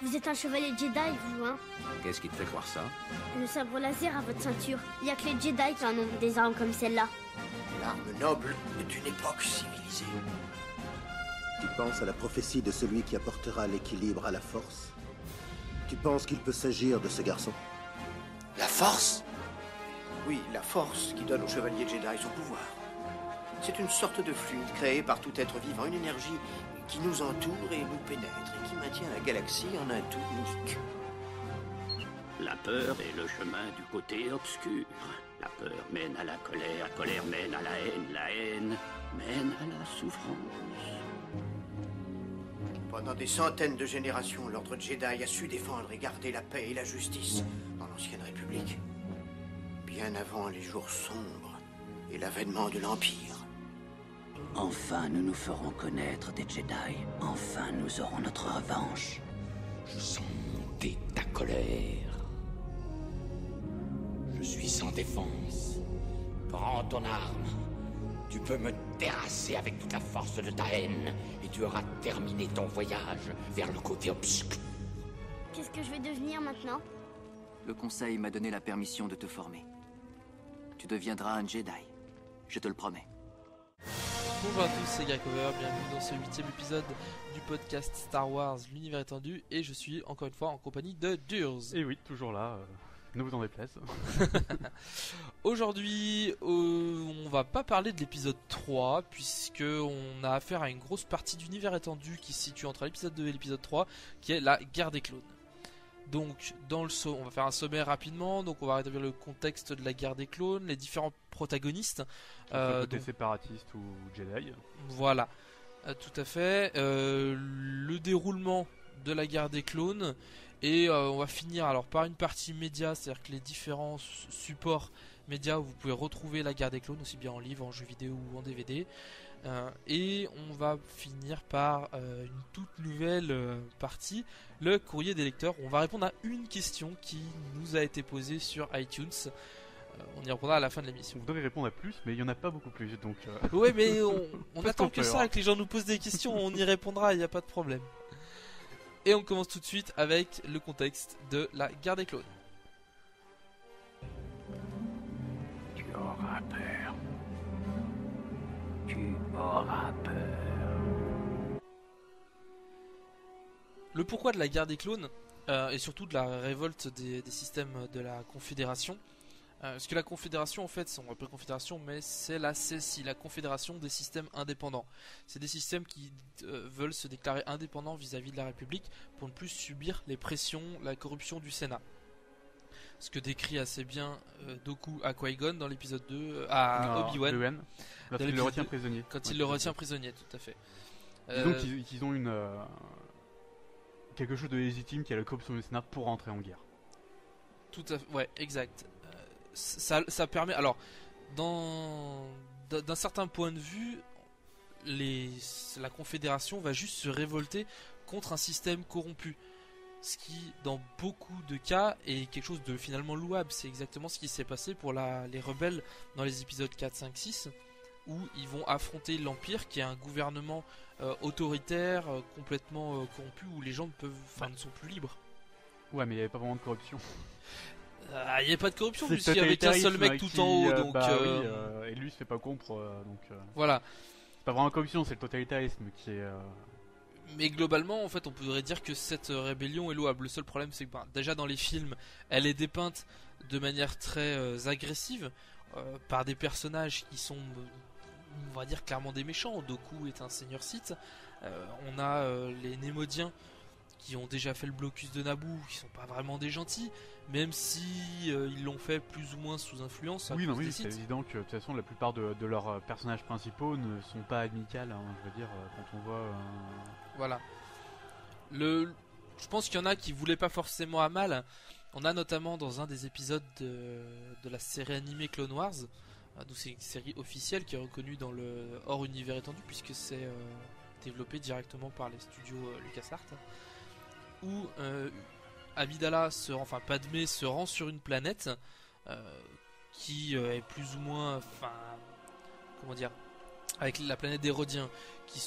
Vous êtes un chevalier Jedi, vous, hein? Qu'est-ce qui te fait croire ça? Le sabre laser à votre ceinture. Il y a que les Jedi qui en ont des armes comme celle-là. L'arme noble d'une époque civilisée. Tu penses à la prophétie de celui qui apportera l'équilibre à la force? Tu penses qu'il peut s'agir de ce garçon? La force? Oui, la force qui donne au chevalier Jedi son pouvoir. C'est une sorte de fluide créé par tout être vivant, une énergie qui nous entoure et nous pénètre et qui maintient la galaxie en un tout unique. La peur est le chemin du côté obscur. La peur mène à la colère mène à la haine mène à la souffrance. Pendant des centaines de générations, l'ordre Jedi a su défendre et garder la paix et la justice dans l'ancienne République. Bien avant les jours sombres et l'avènement de l'Empire. Enfin, nous nous ferons connaître des Jedi. Enfin, nous aurons notre revanche. Je sens monter ta colère. Je suis sans défense. Prends ton arme. Tu peux me terrasser avec toute la force de ta haine et tu auras terminé ton voyage vers le côté obscur. Qu'est-ce que je vais devenir maintenant? Le conseil m'a donné la permission de te former. Tu deviendras un Jedi. Je te le promets. Bonjour à tous, c'est Greg Cover, bienvenue dans ce 8ème épisode du podcast Star Wars, l'univers étendu, et je suis encore une fois en compagnie de Durs. Et oui, toujours là, ne vous en déplaise. Aujourd'hui, on va pas parler de l'épisode 3, puisque on a affaire à une grosse partie d'univers étendu qui se situe entre l'épisode 2 et l'épisode 3, qui est la guerre des clones. Donc, on va faire un sommaire rapidement. Donc, on va rétablir le contexte de la guerre des clones, les différents protagonistes. Côté séparatiste ou Jedi. Voilà, tout à fait. Le déroulement de la guerre des clones. Et on va finir alors par une partie média, c'est-à-dire que les différents supports médias où vous pouvez retrouver la guerre des clones, aussi bien en livre, en jeu vidéo ou en DVD. Et on va finir par une toute nouvelle partie, le courrier des lecteurs. On va répondre à une question qui nous a été posée sur iTunes. On y répondra à la fin de l'émission. On voudrait répondre à plus, mais il n'y en a pas beaucoup plus. Donc ouais, mais on attend que ça, que les gens nous posent des questions, on y répondra, il n'y a pas de problème. Et on commence tout de suite avec le contexte de la guerre des clones. Tu auras peur. Tu auras peur. Le pourquoi de la guerre des clones, et surtout de la révolte des systèmes de la Confédération. Parce que la Confédération, en fait, on appelle Confédération, mais c'est la CSI, la Confédération des systèmes indépendants. C'est des systèmes qui veulent se déclarer indépendants vis-à-vis de la République pour ne plus subir les pressions, la corruption du Sénat. Ce que décrit assez bien Dooku à Qui-Gon dans l'épisode 2, à Obi-Wan. Quand il le retient prisonnier. Quand il le retient prisonnier, tout à fait. Disons qu'ils ont quelque chose de légitime qui est la corruption du Sénat pour entrer en guerre. Tout à fait, ouais, exact. Ça permet, alors, d'un certain point de vue, la Confédération va juste se révolter contre un système corrompu. Ce qui, dans beaucoup de cas, est quelque chose de finalement louable. C'est exactement ce qui s'est passé pour les rebelles dans les épisodes 4, 5, 6, où ils vont affronter l'Empire, qui est un gouvernement autoritaire, complètement corrompu, où les gens ne sont plus libres. Ouais, mais il n'y avait pas vraiment de corruption. Il n'y avait pas de corruption puisqu'il y avait qu'un seul mec tout en haut, donc et lui il se fait pas contre, donc voilà. C'est pas vraiment la corruption, c'est le totalitarisme qui est. Mais globalement, en fait, on pourrait dire que cette rébellion est louable. Le seul problème, c'est que déjà dans les films, elle est dépeinte de manière très agressive par des personnages qui sont, on va dire, clairement des méchants. Dooku est un seigneur Sith. On a les Némodiens qui ont déjà fait le blocus de Naboo, qui sont pas vraiment des gentils, même si ils l'ont fait plus ou moins sous influence. Oui, c'est évident que de toute façon la plupart de leurs personnages principaux ne sont pas amicales, hein, je veux dire, quand on voit. Voilà. Je pense qu'il y en a qui voulaient pas forcément à mal. On a notamment dans un des épisodes de la série animée Clone Wars, donc c'est une série officielle qui est reconnue dans le hors univers étendu puisque c'est développé directement par les studios LucasArts, où Padmé se rend sur une planète qui est plus ou moins, avec la planète des Rodiens, qui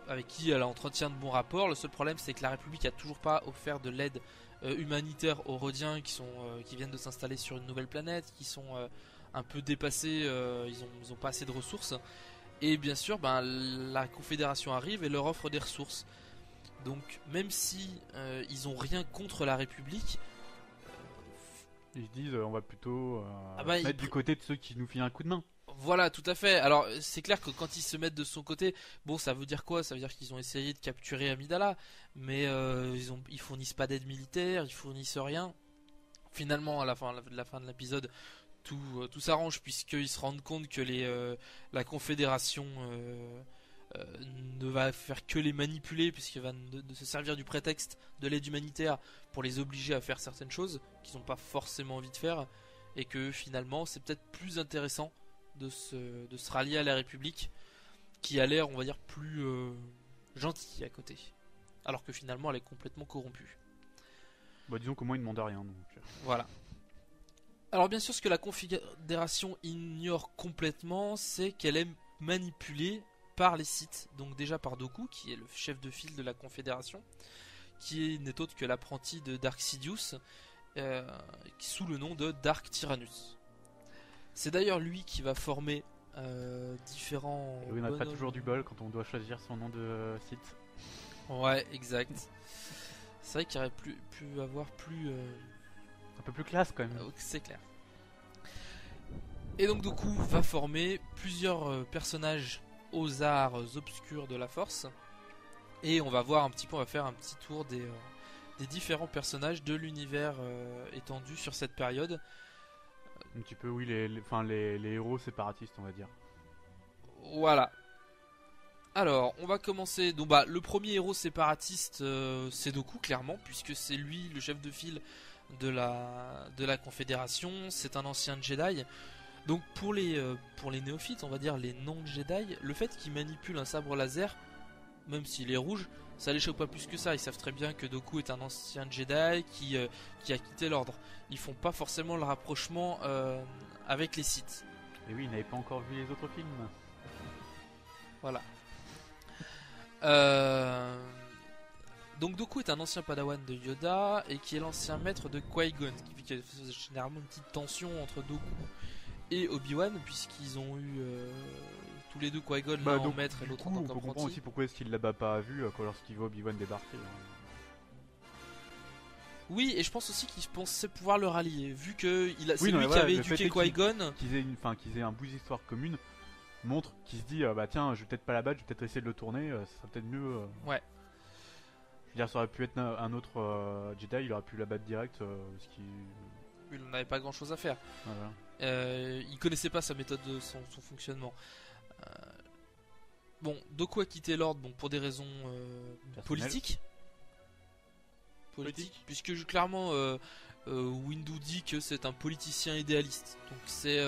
avec qui elle entretient de bons rapports. Le seul problème, c'est que la République a toujours pas offert de l'aide humanitaire aux Rhodiens qui viennent de s'installer sur une nouvelle planète, qui sont un peu dépassés, ils ont pas assez de ressources. Et bien sûr, la Confédération arrive et leur offre des ressources. Donc même si ils ont rien contre la République, ils se disent on va plutôt ils mettre du côté de ceux qui nous filent un coup de main. Voilà, tout à fait. Alors c'est clair que quand ils se mettent de son côté, bon, ça veut dire quoi? Ça veut dire qu'ils ont essayé de capturer Amidala, mais ils fournissent pas d'aide militaire, ils fournissent rien. Finalement, à la fin de l'épisode, tout s'arrange, puisqu'ils se rendent compte que la Confédération ne va faire que les manipuler, puisqu'elle va de se servir du prétexte de l'aide humanitaire pour les obliger à faire certaines choses qu'ils n'ont pas forcément envie de faire, et que finalement c'est peut-être plus intéressant de se rallier à la République, qui a l'air, on va dire, plus gentille à côté, alors que finalement elle est complètement corrompue. Disons qu'au moins ils ne demandent rien. Donc. Voilà. Alors bien sûr, ce que la Confédération ignore complètement, c'est qu'elle est manipulée par les Sith. Donc déjà par Dooku, qui est le chef de file de la Confédération, qui n'est autre que l'apprenti de Dark Sidious, sous le nom de Dark Tyrannus. C'est d'ailleurs lui qui va former différents... Et oui, on n'a pas toujours du bol quand on doit choisir son nom de Sith. Ouais, exact. C'est vrai qu'il aurait pu avoir plus... Un peu plus classe quand même. C'est clair. Et donc Dooku va former plusieurs personnages aux arts obscurs de la Force. Et on va voir on va faire un petit tour des différents personnages de l'univers étendu sur cette période. Un petit peu, oui, les héros séparatistes, on va dire. Voilà. Alors, on va commencer. Donc, le premier héros séparatiste, c'est Dooku, clairement, puisque c'est lui le chef de file de la Confédération. C'est un ancien Jedi. Donc, pour les néophytes, on va dire les non-Jedi, le fait qu'il manipule un sabre laser, même s'il est rouge, ça les choque pas plus que ça. Ils savent très bien que Dooku est un ancien Jedi qui a quitté l'ordre. Ils font pas forcément le rapprochement avec les Sith. Et oui, ils n'avaient pas encore vu les autres films. Voilà. Donc Dooku est un ancien padawan de Yoda et qui est l'ancien maître de Qui-Gon, ce qui fait qu'il y a généralement une petite tension entre Dooku et Obi-Wan, puisqu'ils ont eu tous les deux Qui-Gon, l'un en maître et l'autre en tant qu'apprenti. On comprend aussi pourquoi est-ce qu'il l'a pas vu lorsqu'il voit Obi-Wan débarquer. Oui, et je pense aussi qu'il pensait pouvoir le rallier, vu que c'est lui qui avait éduqué Qui-Gon. Qu'ils aient un bout d'histoire commune montre qu'il se dit tiens, je vais peut-être pas la battre, je vais peut-être essayer de le tourner, ça sera peut-être mieux. Ouais. Je veux dire, ça aurait pu être un autre Jedi, il aurait pu la battre direct, Il n'avait pas grand chose à faire. Voilà. Il connaissait pas sa méthode, son fonctionnement. Bon, Dooku a quitté l'ordre pour des raisons politiques. Puisque clairement Windu dit que c'est un politicien idéaliste. Donc c'est...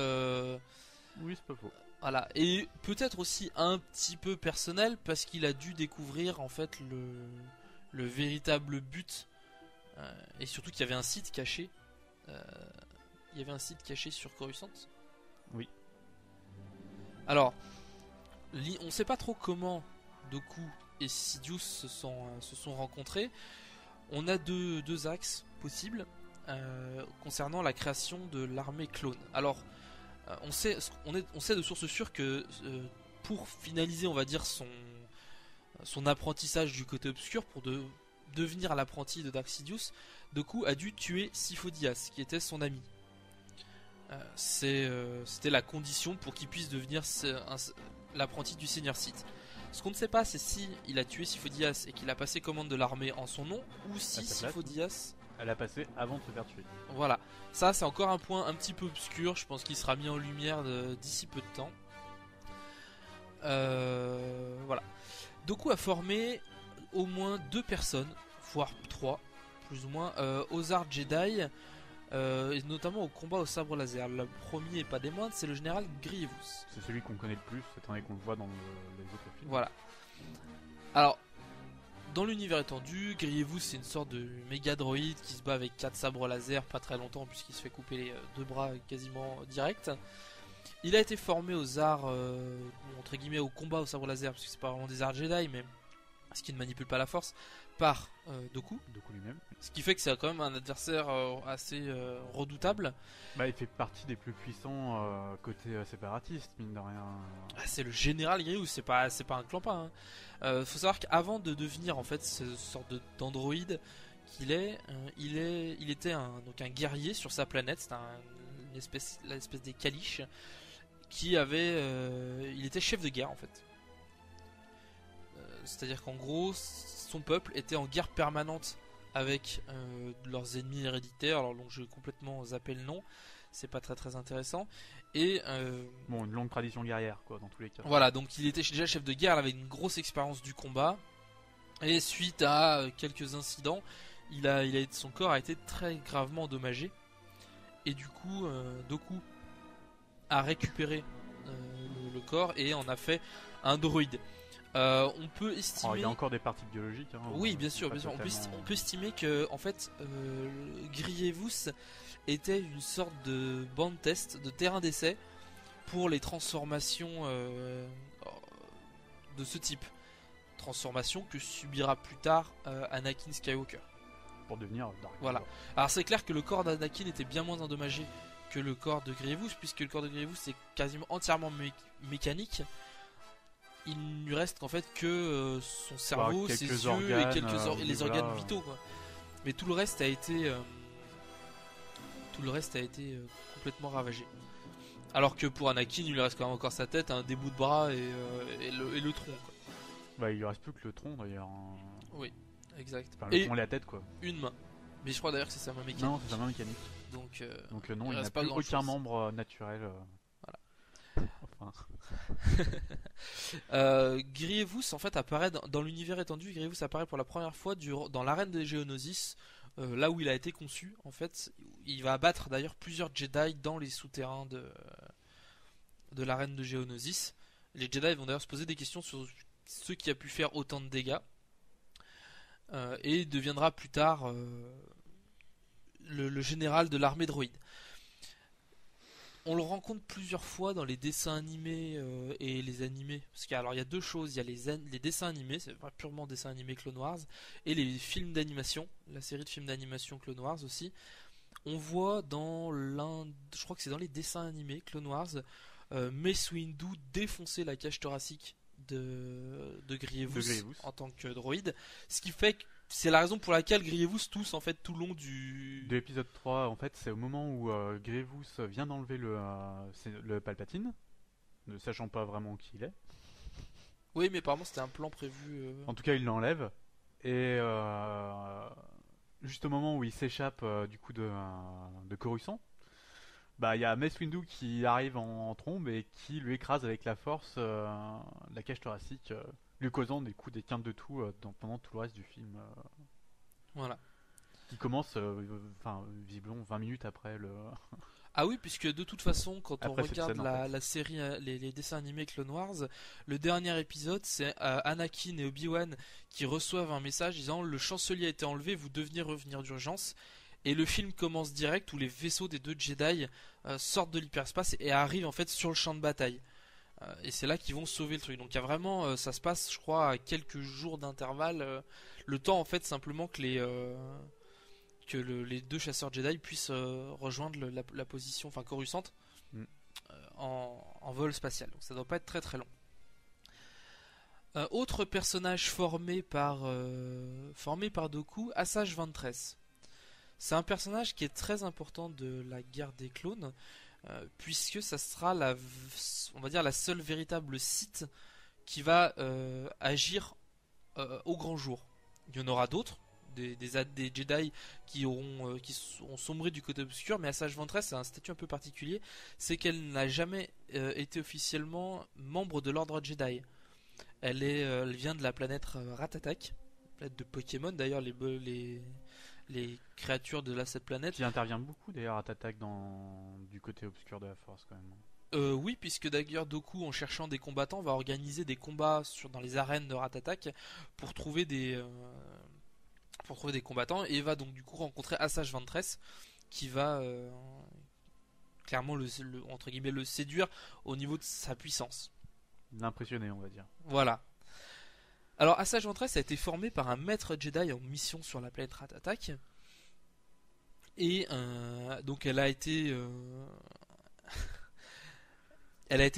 Oui, c'est pas faux. Voilà. Et peut-être aussi un petit peu personnel, parce qu'il a dû découvrir en fait le véritable but. Et surtout qu'il y avait un site caché. Il y avait un site caché sur Coruscant. Oui. Alors, on sait pas trop comment Dooku et Sidious se sont rencontrés. On a deux axes possibles concernant la création de l'armée clone. Alors, on sait de sources sûres que pour finaliser, on va dire, son apprentissage du côté obscur, pour devenir l'apprenti de Dark Sidious, Dooku a dû tuer Sifo Dyas, qui était son ami. C'était la condition pour qu'il puisse devenir l'apprenti du Seigneur Sith. Ce qu'on ne sait pas, c'est si il a tué Sifo Dyas et qu'il a passé commande de l'armée en son nom, ou si Sifo Dyas... Elle a passé avant de se faire tuer. Voilà, ça c'est encore un point un petit peu obscur. Je pense qu'il sera mis en lumière d'ici peu de temps. Voilà. Dooku a formé au moins 2 personnes, voire 3, plus ou moins, aux arts Jedi, et notamment au combat au sabre laser. Le premier et pas des moindres, c'est le général Grievous. C'est celui qu'on connaît le plus, étant donné qu'on le voit dans les autres films. Voilà. Alors, dans l'univers étendu, Grievous c'est une sorte de méga droïde qui se bat avec 4 sabres laser pas très longtemps, puisqu'il se fait couper les 2 bras quasiment direct. Il a été formé aux arts, entre guillemets, au combat au sabre laser, parce que c'est pas vraiment des arts Jedi, mais ce qui ne manipule pas la force, par Doku. Doku lui-même. Ce qui fait que c'est quand même un adversaire assez redoutable. Bah, il fait partie des plus puissants côté séparatiste, mine de rien. C'est le général Grievous, c'est pas un clampin. Faut savoir qu'avant de devenir en fait ce sorte d'androïde qu'il est, il était donc un guerrier sur sa planète. C'était l'espèce des Kalish qui avait, il était chef de guerre en fait. C'est-à-dire qu'en gros, son peuple était en guerre permanente avec leurs ennemis héréditaires. Alors donc je vais complètement zapper le nom, c'est pas très très intéressant. Et bon, une longue tradition guerrière quoi, dans tous les cas. Voilà, donc il était déjà chef de guerre avec une grosse expérience du combat. Et suite à quelques incidents, son corps a été très gravement endommagé. Et du coup, Doku a récupéré le corps et en a fait un droïde. On peut estimer. Il y a encore des parties biologiques. Hein, oui, bien sûr. Totalement... On peut estimer que, en fait, Grievous était une sorte de bande test, de terrain d'essai pour les transformations de ce type. Transformation que subira plus tard Anakin Skywalker. Pour devenir Dark. Voilà. Alors c'est clair que le corps d'Anakin était bien moins endommagé que le corps de Grievous, puisque le corps de Grievous est quasiment entièrement mécanique. Il ne lui reste qu'en fait que son cerveau, ses yeux organes, et les organes vitaux quoi. Mais tout le reste a été complètement ravagé. Alors que pour Anakin, il lui reste quand même encore sa tête, des bouts de bras et le tronc quoi. Bah, il lui reste plus que le tronc d'ailleurs. Oui, exact. Enfin, le tronc et la tête quoi. Une main. Mais je crois d'ailleurs que c'est sa main mécanique. Non, c'est sa main mécanique. Donc non, il n'a plus aucun membre naturel. Voilà. Enfin. Grievous en fait apparaît dans l'univers étendu. Grievous apparaît pour la première fois dans l'arène de Geonosis, là où il a été conçu. En fait, il va abattre d'ailleurs plusieurs Jedi dans les souterrains de l'arène de Geonosis. Les Jedi vont d'ailleurs se poser des questions sur ce qui a pu faire autant de dégâts, et deviendra plus tard le général de l'armée droïde. On le rencontre plusieurs fois dans les dessins animés et les animés. Parce qu'il y a deux choses, il y a les dessins animés, c'est pas purement dessins animés Clone Wars, et les films d'animation, la série de films d'animation Clone Wars aussi. On voit je crois que c'est dans les dessins animés Clone Wars, Mace Windu défoncer la cage thoracique de Grievous en tant que droïde. Ce qui fait que c'est la raison pour laquelle Grievous tousse en fait tout le long de l'épisode 3. En fait, c'est au moment où Grievous vient d'enlever le Palpatine, ne sachant pas vraiment qui il est. Oui, mais apparemment c'était un plan prévu. En tout cas, il l'enlève. Et juste au moment où il s'échappe du coup de Coruscant, bah il y a Mace Windu qui arrive en trombe et qui lui écrase avec la force la cage thoracique, lui causant des coups, des quintes de tout pendant tout le reste du film. Voilà. Qui commence, visiblement 20 minutes après le. Ah oui, puisque de toute façon, quand après on regarde la série, les dessins animés Clone Wars, le dernier épisode, c'est Anakin et Obi-Wan qui reçoivent un message disant le chancelier a été enlevé, vous devez revenir d'urgence. Et le film commence direct où les vaisseaux des deux Jedi sortent de l'hyperspace et arrivent en fait sur le champ de bataille. Et c'est là qu'ils vont sauver le truc. Donc il y a vraiment, ça se passe, je crois, à quelques jours d'intervalle. Le temps en fait simplement que les deux chasseurs Jedi puissent rejoindre la position, enfin Coruscant, en vol spatial. Donc ça doit pas être très très long. Autre personnage formé par Doku, Asajj Ventress. C'est un personnage qui est très important de la guerre des clones, puisque ça sera on va dire la seule véritable Sith qui va agir au grand jour. Il y en aura d'autres, des Jedi qui ont sombré du côté obscur, mais Asajj Ventress a un statut un peu particulier, c'est qu'elle n'a jamais été officiellement membre de l'ordre Jedi. Elle vient de la planète Ratatak, planète de Pokémon d'ailleurs, les créatures de cette planète. Qui intervient beaucoup d'ailleurs à Ratatak du côté obscur de la Force quand même. Oui, puisque d'ailleurs Doku, en cherchant des combattants, va organiser des combats dans les arènes de Ratatak pour trouver des combattants, et va donc du coup rencontrer Asajj Ventress qui va clairement entre guillemets le séduire au niveau de sa puissance. L'impressionner, on va dire. Voilà. Alors Asajj Ventress a été formée par un maître Jedi en mission sur la planète Ratatak. Et donc elle a été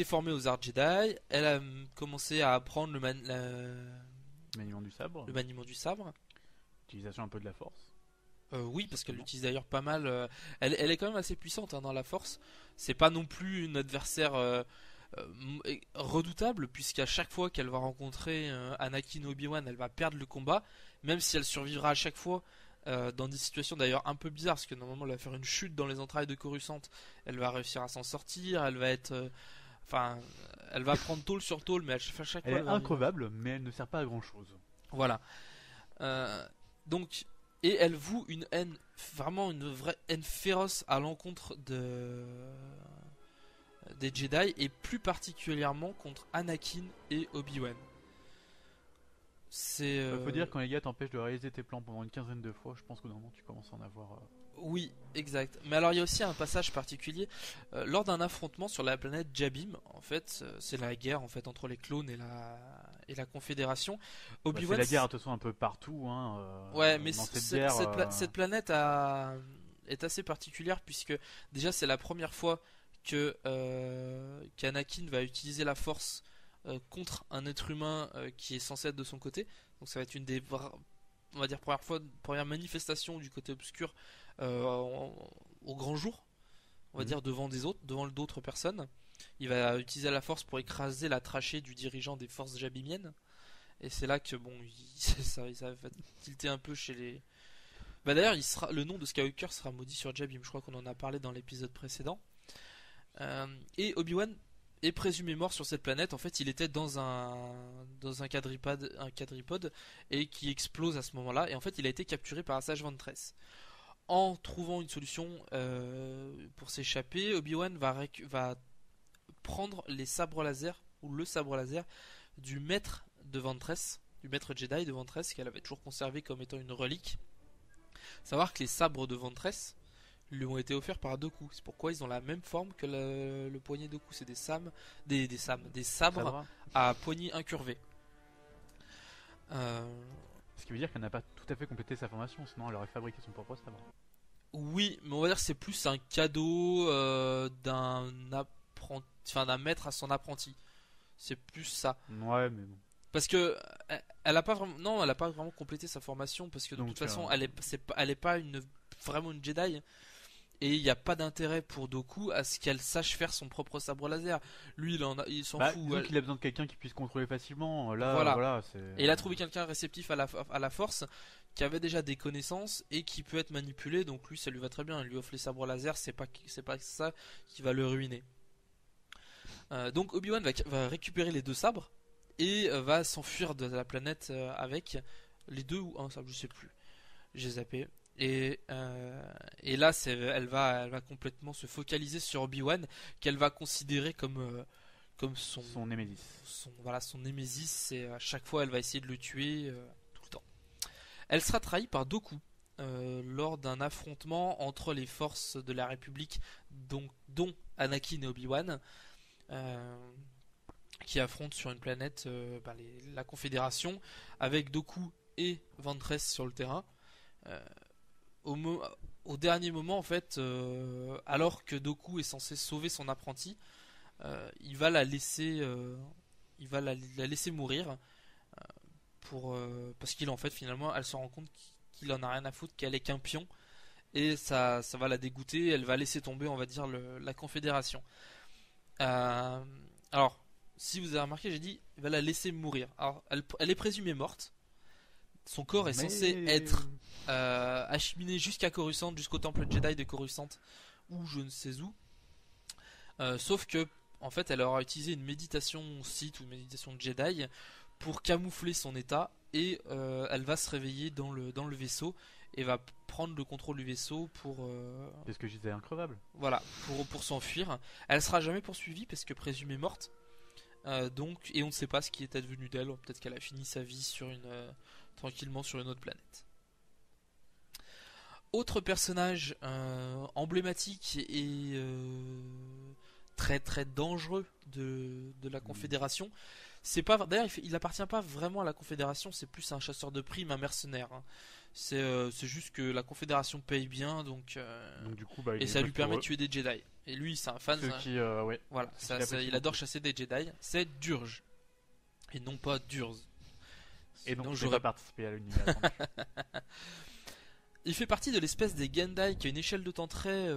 formée aux arts Jedi. Elle a commencé à apprendre le Maniement du sabre. le maniement du sabre. Utilisation un peu de la force. Oui, parce qu'elle l'utilise d'ailleurs pas mal. Elle est quand même assez puissante dans la force. C'est pas non plus une adversaire redoutable, puisqu'à chaque fois qu'elle va rencontrer Anakin ou Obi-Wan, elle va perdre le combat, même si elle survivra à chaque fois. Dans des situations d'ailleurs un peu bizarres, parce que normalement elle va faire une chute dans les entrailles de Coruscant, elle va réussir à s'en sortir, elle va être, elle va prendre tôle sur tôle, mais à chaque fois Elle est increvable, mais elle ne sert pas à grand chose. voilà. Donc, et elle voue une haine, vraiment une vraie haine féroce à l'encontre des Jedi, et plus particulièrement contre Anakin et Obi-Wan. Faut dire quand les gars t'empêchent de réaliser tes plans pendant une quinzaine de fois, je pense que normalement tu commences à en avoir. Oui, exact. Mais alors il y a aussi un passage particulier lors d'un affrontement sur la planète Jabim. En fait, c'est la guerre en fait entre les clones et la Confédération. Obi-Wan, c'est la guerre de toute façon un peu partout. Ouais, mais dans cette guerre, cette planète est assez particulière, puisque déjà c'est la première fois que qu'Anakin va utiliser la Force contre un être humain qui est censé être de son côté. Donc ça va être une des, on va dire, première manifestation du côté obscur au grand jour, on va dire, devant d'autres personnes. Il va utiliser la Force pour écraser la trachée du dirigeant des forces jabimiennes, et c'est là que bon, ça va tilter un peu chez les. Bah d'ailleurs, le nom de Skywalker sera maudit sur Jabim. Je crois qu'on en a parlé dans l'épisode précédent. Et Obi-Wan est présumé mort sur cette planète. En fait, il était dans un quadripode et qui explose à ce moment-là. Et en fait, il a été capturé par Asajj Ventress. En trouvant une solution pour s'échapper, Obi-Wan va prendre les sabres laser, ou le sabre laser du maître de Ventress, du maître Jedi de Ventress, qu'elle avait toujours conservé comme étant une relique. Savoir que les sabres de Ventress lui ont été offerts par Dooku. C'est pourquoi ils ont la même forme que le poignet Dooku. C'est des sabres à poignée incurvée. Ce qui veut dire qu'elle n'a pas tout à fait complété sa formation, sinon elle aurait fabriqué son propre sabre. Oui, mais on va dire que c'est plus un cadeau d'un maître à son apprenti. C'est plus ça. Ouais, mais bon. Parce que elle a pas vraiment complété sa formation, parce que de toute façon elle est pas vraiment une Jedi. Et il n'y a pas d'intérêt pour Dooku à ce qu'elle sache faire son propre sabre laser. Lui, il s'en fout. Disons qu'il a besoin de quelqu'un qui puisse contrôler facilement. Là, voilà. Et il a trouvé quelqu'un réceptif à la Force, qui avait déjà des connaissances et qui peut être manipulé. Donc lui, ça lui va très bien. Il lui offre les sabres laser. C'est pas ça qui va le ruiner. Donc Obi-Wan va récupérer les deux sabres et va s'enfuir de la planète avec les deux ou un sabre, je sais plus. J'ai zappé. Et là, elle va complètement se focaliser sur Obi-Wan, qu'elle va considérer comme son némésis. Son némésis, et à chaque fois, elle va essayer de le tuer tout le temps. Elle sera trahie par Dooku lors d'un affrontement entre les forces de la République, dont Anakin et Obi-Wan, qui affrontent sur une planète la Confédération, avec Dooku et Ventress sur le terrain. Au dernier moment, en fait, alors que Dooku est censé sauver son apprenti, il va la laisser mourir parce qu'il, en fait, finalement, elle se rend compte qu'il en a rien à foutre, qu'elle est qu'un pion, et ça va la dégoûter. Elle va laisser tomber, on va dire, la Confédération. Alors, si vous avez remarqué, j'ai dit il va la laisser mourir. Alors, elle est présumée morte. Son corps est censé être acheminé jusqu'à Coruscant, jusqu'au temple Jedi de Coruscant, ou je ne sais où. Sauf que, en fait, elle aura utilisé une méditation Sith ou une méditation Jedi pour camoufler son état, et elle va se réveiller dans le vaisseau et va prendre le contrôle du vaisseau pour. C'est ce que je disais, increvable. Voilà, pour s'enfuir. Elle sera jamais poursuivie parce que présumée morte. Et on ne sait pas ce qui est advenu d'elle. Peut-être qu'elle a fini sa vie tranquillement sur une autre planète. Autre personnage emblématique et très très dangereux de la Confédération, c'est pas. D'ailleurs, il appartient pas vraiment à la Confédération. C'est plus un chasseur de primes, un mercenaire. Hein. C'est juste que la Confédération paye bien, donc du coup, et ça lui permet de tuer des Jedi. Et lui, c'est un fan. Ouais. Voilà, il adore chasser des Jedi. C'est Durge et non pas Durz. Et donc j'aurais participé à l'univers. Il fait partie de l'espèce des Gendai qui a une échelle de temps très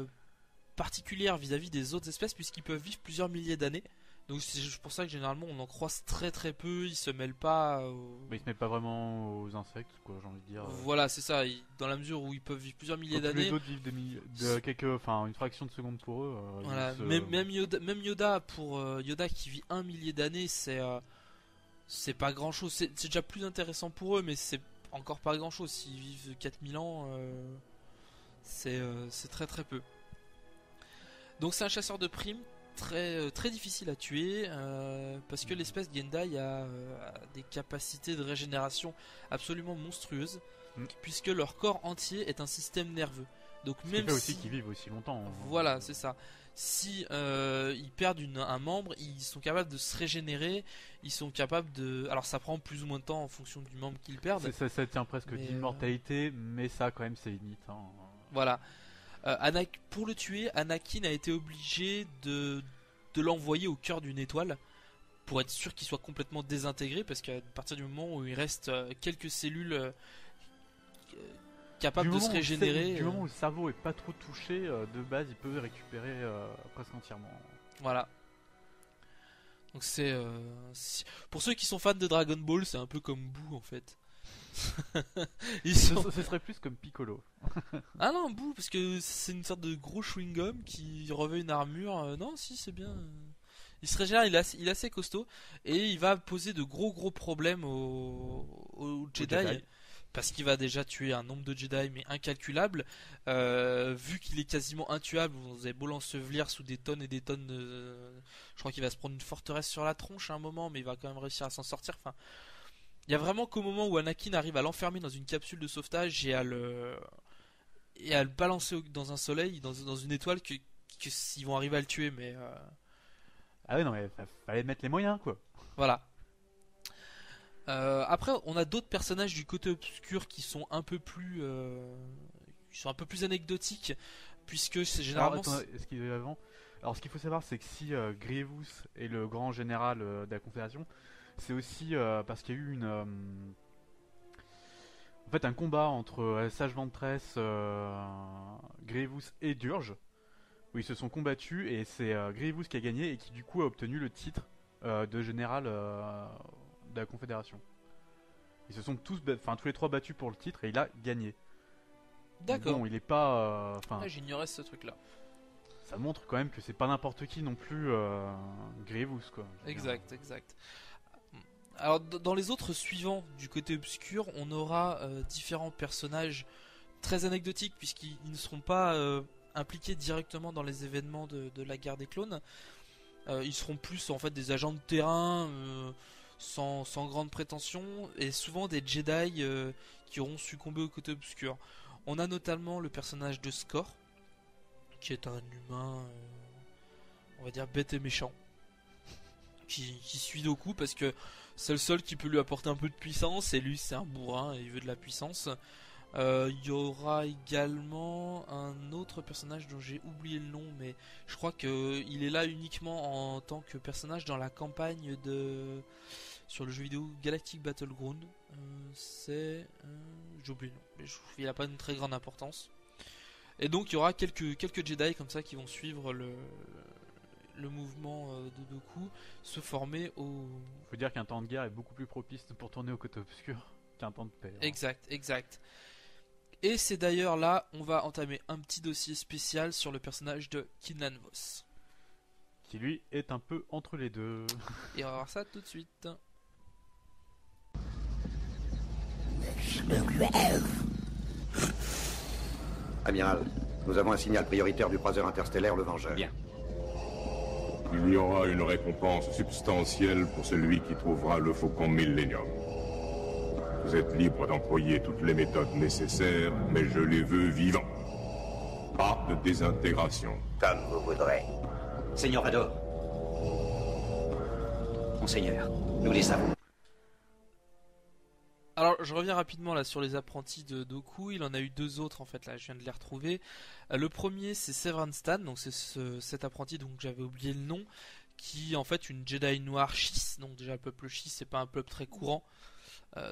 particulière vis-à-vis des autres espèces puisqu'ils peuvent vivre plusieurs milliers d'années. Donc c'est pour ça que généralement on en croise très très peu, ils se mêlent pas ils se mêlent pas vraiment aux insectes, quoi, j'ai envie de dire. Voilà, c'est ça, dans la mesure où ils peuvent vivre plusieurs milliers d'années. Les autres vivent une fraction de seconde pour eux. Voilà, même Yoda pour Yoda qui vit 1 millier d'années, c'est pas grand chose, c'est déjà plus intéressant pour eux, mais c'est encore pas grand chose. S'ils vivent 4000 ans, c'est très très peu. Donc c'est un chasseur de primes très difficile à tuer parce que l'espèce Gendai a des capacités de régénération absolument monstrueuses puisque leur corps entier est un système nerveux. Donc même aussi qu'ils vivent aussi longtemps. Voilà, c'est ça. Si ils perdent un membre, ils sont capables de se régénérer. Ils sont capables de. Alors ça prend plus ou moins de temps en fonction du membre qu'ils perdent. Ça tient presque d'immortalité, mais ça a quand même ses limites. Hein. Voilà. Pour le tuer, Anakin a été obligé de l'envoyer au cœur d'une étoile pour être sûr qu'il soit complètement désintégré, parce qu'à partir du moment où il reste quelques cellules capables de se régénérer, du moment où le cerveau est pas trop touché, de base il peut récupérer presque entièrement. Voilà. Donc c'est pour ceux qui sont fans de Dragon Ball, c'est un peu comme Boo en fait. Ce serait plus comme Piccolo. Ah non, Boo, parce que c'est une sorte de gros chewing-gum qui revêt une armure. Non, si, c'est bien. Il se régénère, il est assez costaud. Et il va poser de gros problèmes aux Jedi. Parce qu'il va déjà tuer un nombre de Jedi, mais incalculable. Vu qu'il est quasiment intuable, vous avez beau l'ensevelir sous des tonnes et des tonnes de... Je crois qu'il va se prendre une forteresse sur la tronche à un moment, mais il va quand même réussir à s'en sortir. Enfin... Il y a vraiment qu'au moment où Anakin arrive à l'enfermer dans une capsule de sauvetage et à le balancer dans un soleil, dans une étoile, que s'ils vont arriver à le tuer, mais... Ah ouais, non, mais fallait mettre les moyens, quoi. Voilà. Après, on a d'autres personnages du côté obscur qui sont un peu plus anecdotiques, puisque c'est généralement... Alors, ce qu'il faut savoir, c'est que si Grievous est le grand général de la Confédération, c'est aussi parce qu'il y a eu un combat entre Sage Ventress, Grievous et Durge, où ils se sont combattus, et c'est Grievous qui a gagné et qui du coup a obtenu le titre de général de la Confédération. Ils se sont tous les trois battus pour le titre et il a gagné. D'accord. Bon, il est pas... j'ignorais ce truc-là. Ça montre quand même que c'est pas n'importe qui non plus Grievous, quoi. Exact. Alors dans les autres suivants du côté obscur, on aura différents personnages très anecdotiques puisqu'ils ne seront pas impliqués directement dans les événements de la guerre des clones. Ils seront plus en fait des agents de terrain sans grande prétention, et souvent des Jedi qui auront succombé au côté obscur. On a notamment le personnage de Score, qui est un humain, on va dire bête et méchant, qui suit Dooku parce que c'est le seul qui peut lui apporter un peu de puissance, et lui c'est un bourrin et il veut de la puissance. Il y aura également un autre personnage dont j'ai oublié le nom, mais je crois qu'il est là uniquement en tant que personnage dans la campagne sur le jeu vidéo Galactic Battleground. J'ai oublié le nom, mais il n'a pas une très grande importance. Et donc il y aura quelques Jedi comme ça qui vont suivre le mouvement de Dooku, se former au... Faut dire qu'un temps de guerre est beaucoup plus propice pour tourner au côté obscur qu'un temps de paix. Hein. Exact. Et c'est d'ailleurs là, on va entamer un petit dossier spécial sur le personnage de Kinlan Vos. Qui lui est un peu entre les deux. Et on va voir ça tout de suite. Amiral, nous avons un signal prioritaire du croiseur interstellaire, le Vengeur. Bien. Il y aura une récompense substantielle pour celui qui trouvera le Faucon Millennium. Vous êtes libre d'employer toutes les méthodes nécessaires, mais je les veux vivants. Pas de désintégration. Comme vous voudrez. Seigneur Vador. Monseigneur, nous les avons. Alors, je reviens rapidement là sur les apprentis de Dooku. Il en a eu 2 autres en fait. Là, je viens de les retrouver. Le premier, c'est Severin Stan. Donc, c'est cet apprenti dont j'avais oublié le nom, qui est en fait une Jedi noire Chiss. Donc, déjà, le peuple Chiss, c'est pas un peuple très courant.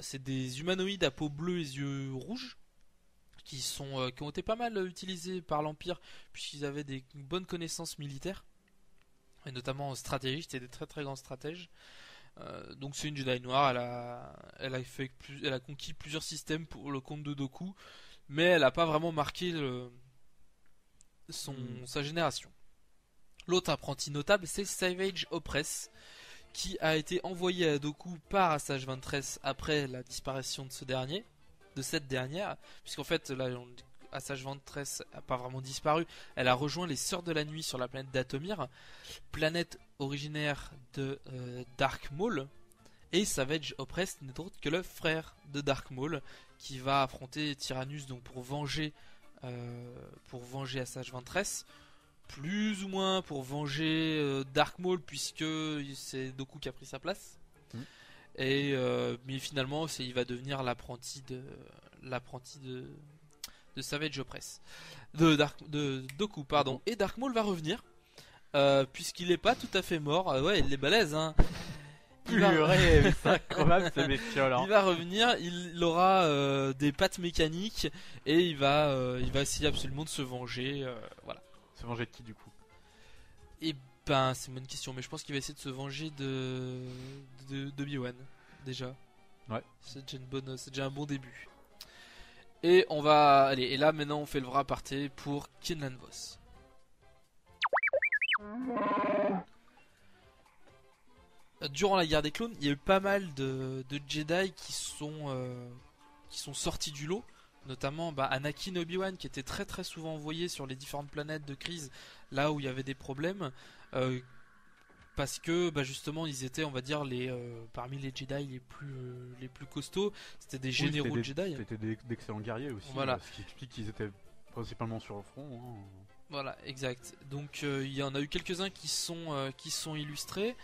C'est des humanoïdes à peau bleue et yeux rouges qui ont été pas mal utilisés par l'Empire puisqu'ils avaient des bonnes connaissances militaires et notamment en stratégie. C'était des très très grands stratèges. Donc c'est une Jedi noire, elle a conquis plusieurs systèmes pour le compte de Dooku, mais elle n'a pas vraiment marqué sa génération. L'autre apprenti notable, c'est Savage Opress, qui a été envoyé à Dooku par Assage Ventress après la disparition de cette dernière, puisqu'en fait là, Assage Ventress n'a pas vraiment disparu, elle a rejoint les Sœurs de la Nuit sur la planète d'Atomir, planète originaire de Dark Maul, et Savage Opress n'est autre que le frère de Dark Maul qui va affronter Tyrannus donc pour venger Assage Ventress, plus ou moins pour venger Dark Maul puisque c'est Dooku qui a pris sa place. Et mais finalement il va devenir l'apprenti de Savage Opress de Dooku pardon. Et Dark Maul va revenir puisqu'il est pas tout à fait mort. Ouais, il est balèze hein. Il va revenir, il aura des pattes mécaniques et il va essayer absolument de se venger voilà. Se venger de qui du coup? Et ben c'est une bonne question, mais je pense qu'il va essayer de se venger de Obi-Wan déjà. Ouais. C'est déjà un bon début. Et on va aller. Et là maintenant on fait le vrai aparté pour Quinlan Vos. Durant la guerre des clones, il y a eu pas mal de Jedi qui sont sortis du lot, notamment Anakin et Obi-Wan qui étaient très très souvent envoyés sur les différentes planètes de crise, là où il y avait des problèmes, parce que justement ils étaient, on va dire, parmi les Jedi les plus costauds, c'était des généraux de Jedi. C'était d'excellents guerriers aussi, voilà. Ce qui explique qu'ils étaient principalement sur le front. Hein. Voilà, exact. Donc il y en a eu quelques-uns qui sont illustrés.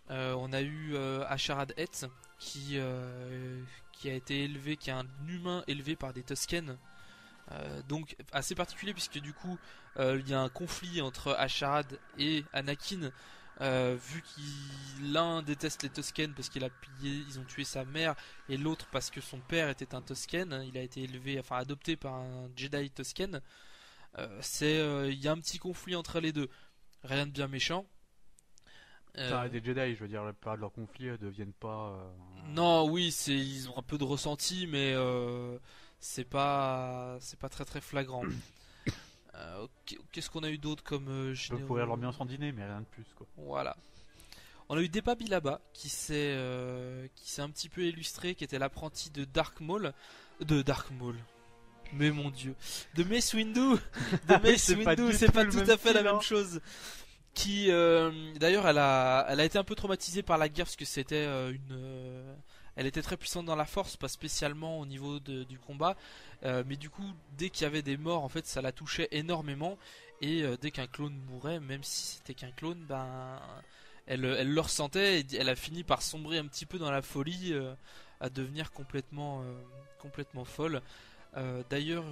On a eu Asharad Het qui a été élevé, qui est un humain élevé par des Tusken. Donc assez particulier puisque du coup il y a un conflit entre Asharad et Anakin, vu l'un déteste les Tusken parce ils ont tué sa mère, et l'autre parce que son père était un Tusken. Il a été adopté par un Jedi Tusken. Il y a un petit conflit entre les deux, rien de bien méchant. Des Jedi, je veux dire, la plupart de leurs conflits ne deviennent pas. Non, oui, ils ont un peu de ressenti, mais c'est pas très très flagrant. Qu'est-ce qu'on a eu d'autre comme Ils peuvent pourrir l'ambiance en dîner, mais rien de plus, quoi. Voilà. On a eu Depa Billaba qui s'est un petit peu illustré, qui était l'apprenti de Dark Maul. Mais mon dieu, de Mace Windu. C'est pas tout à fait la même chose. Qui d'ailleurs elle a été un peu traumatisée par la guerre parce que c'était elle était très puissante dans la force, pas spécialement au niveau du combat, mais du coup dès qu'il y avait des morts en fait ça la touchait énormément, et dès qu'un clone mourait, même si c'était qu'un clone, elle le ressentait, et elle a fini par sombrer un petit peu dans la folie, à devenir complètement folle. D'ailleurs,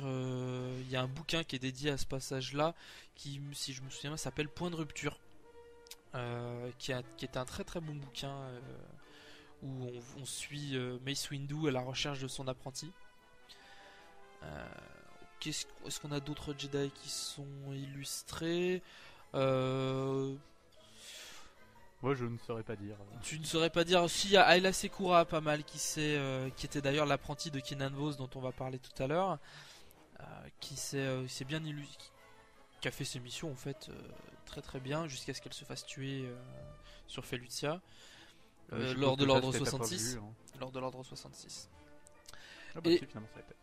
il y a un bouquin qui est dédié à ce passage-là, qui, si je me souviens bien, s'appelle Point de rupture, qui est un très très bon bouquin où on suit Mace Windu à la recherche de son apprenti. Est-ce qu'on a d'autres Jedi qui sont illustrés? Moi je ne saurais pas dire. Tu ne saurais pas dire. Si, il y a Ayla Secura pas mal qui était d'ailleurs l'apprenti de Quinlan Vos dont on va parler tout à l'heure, qui s'est bien illustré, qui a fait ses missions en fait très très bien jusqu'à ce qu'elle se fasse tuer sur Felucia lors de l'ordre 66. Lors de l'ordre 66. Ah bah, finalement ça a été.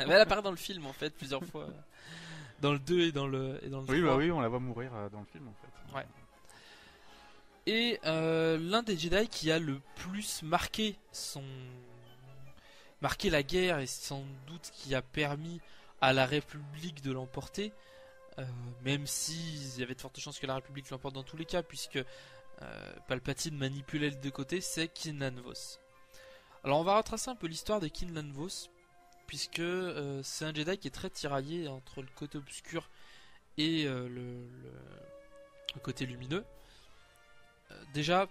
Mais elle apparaît dans le film en fait plusieurs fois. Dans le 2 et dans le 3. Oui, on la voit mourir dans le film en fait. Ouais. Et l'un des Jedi qui a le plus marqué la guerre, et sans doute qui a permis à la République de l'emporter, même s'il y avait de fortes chances que la République l'emporte dans tous les cas, puisque Palpatine manipulait les deux côtés, c'est Kinlan Vos. Alors on va retracer un peu l'histoire de Kinlan Vos, puisque c'est un Jedi qui est très tiraillé entre le côté obscur et le côté lumineux. Déjà,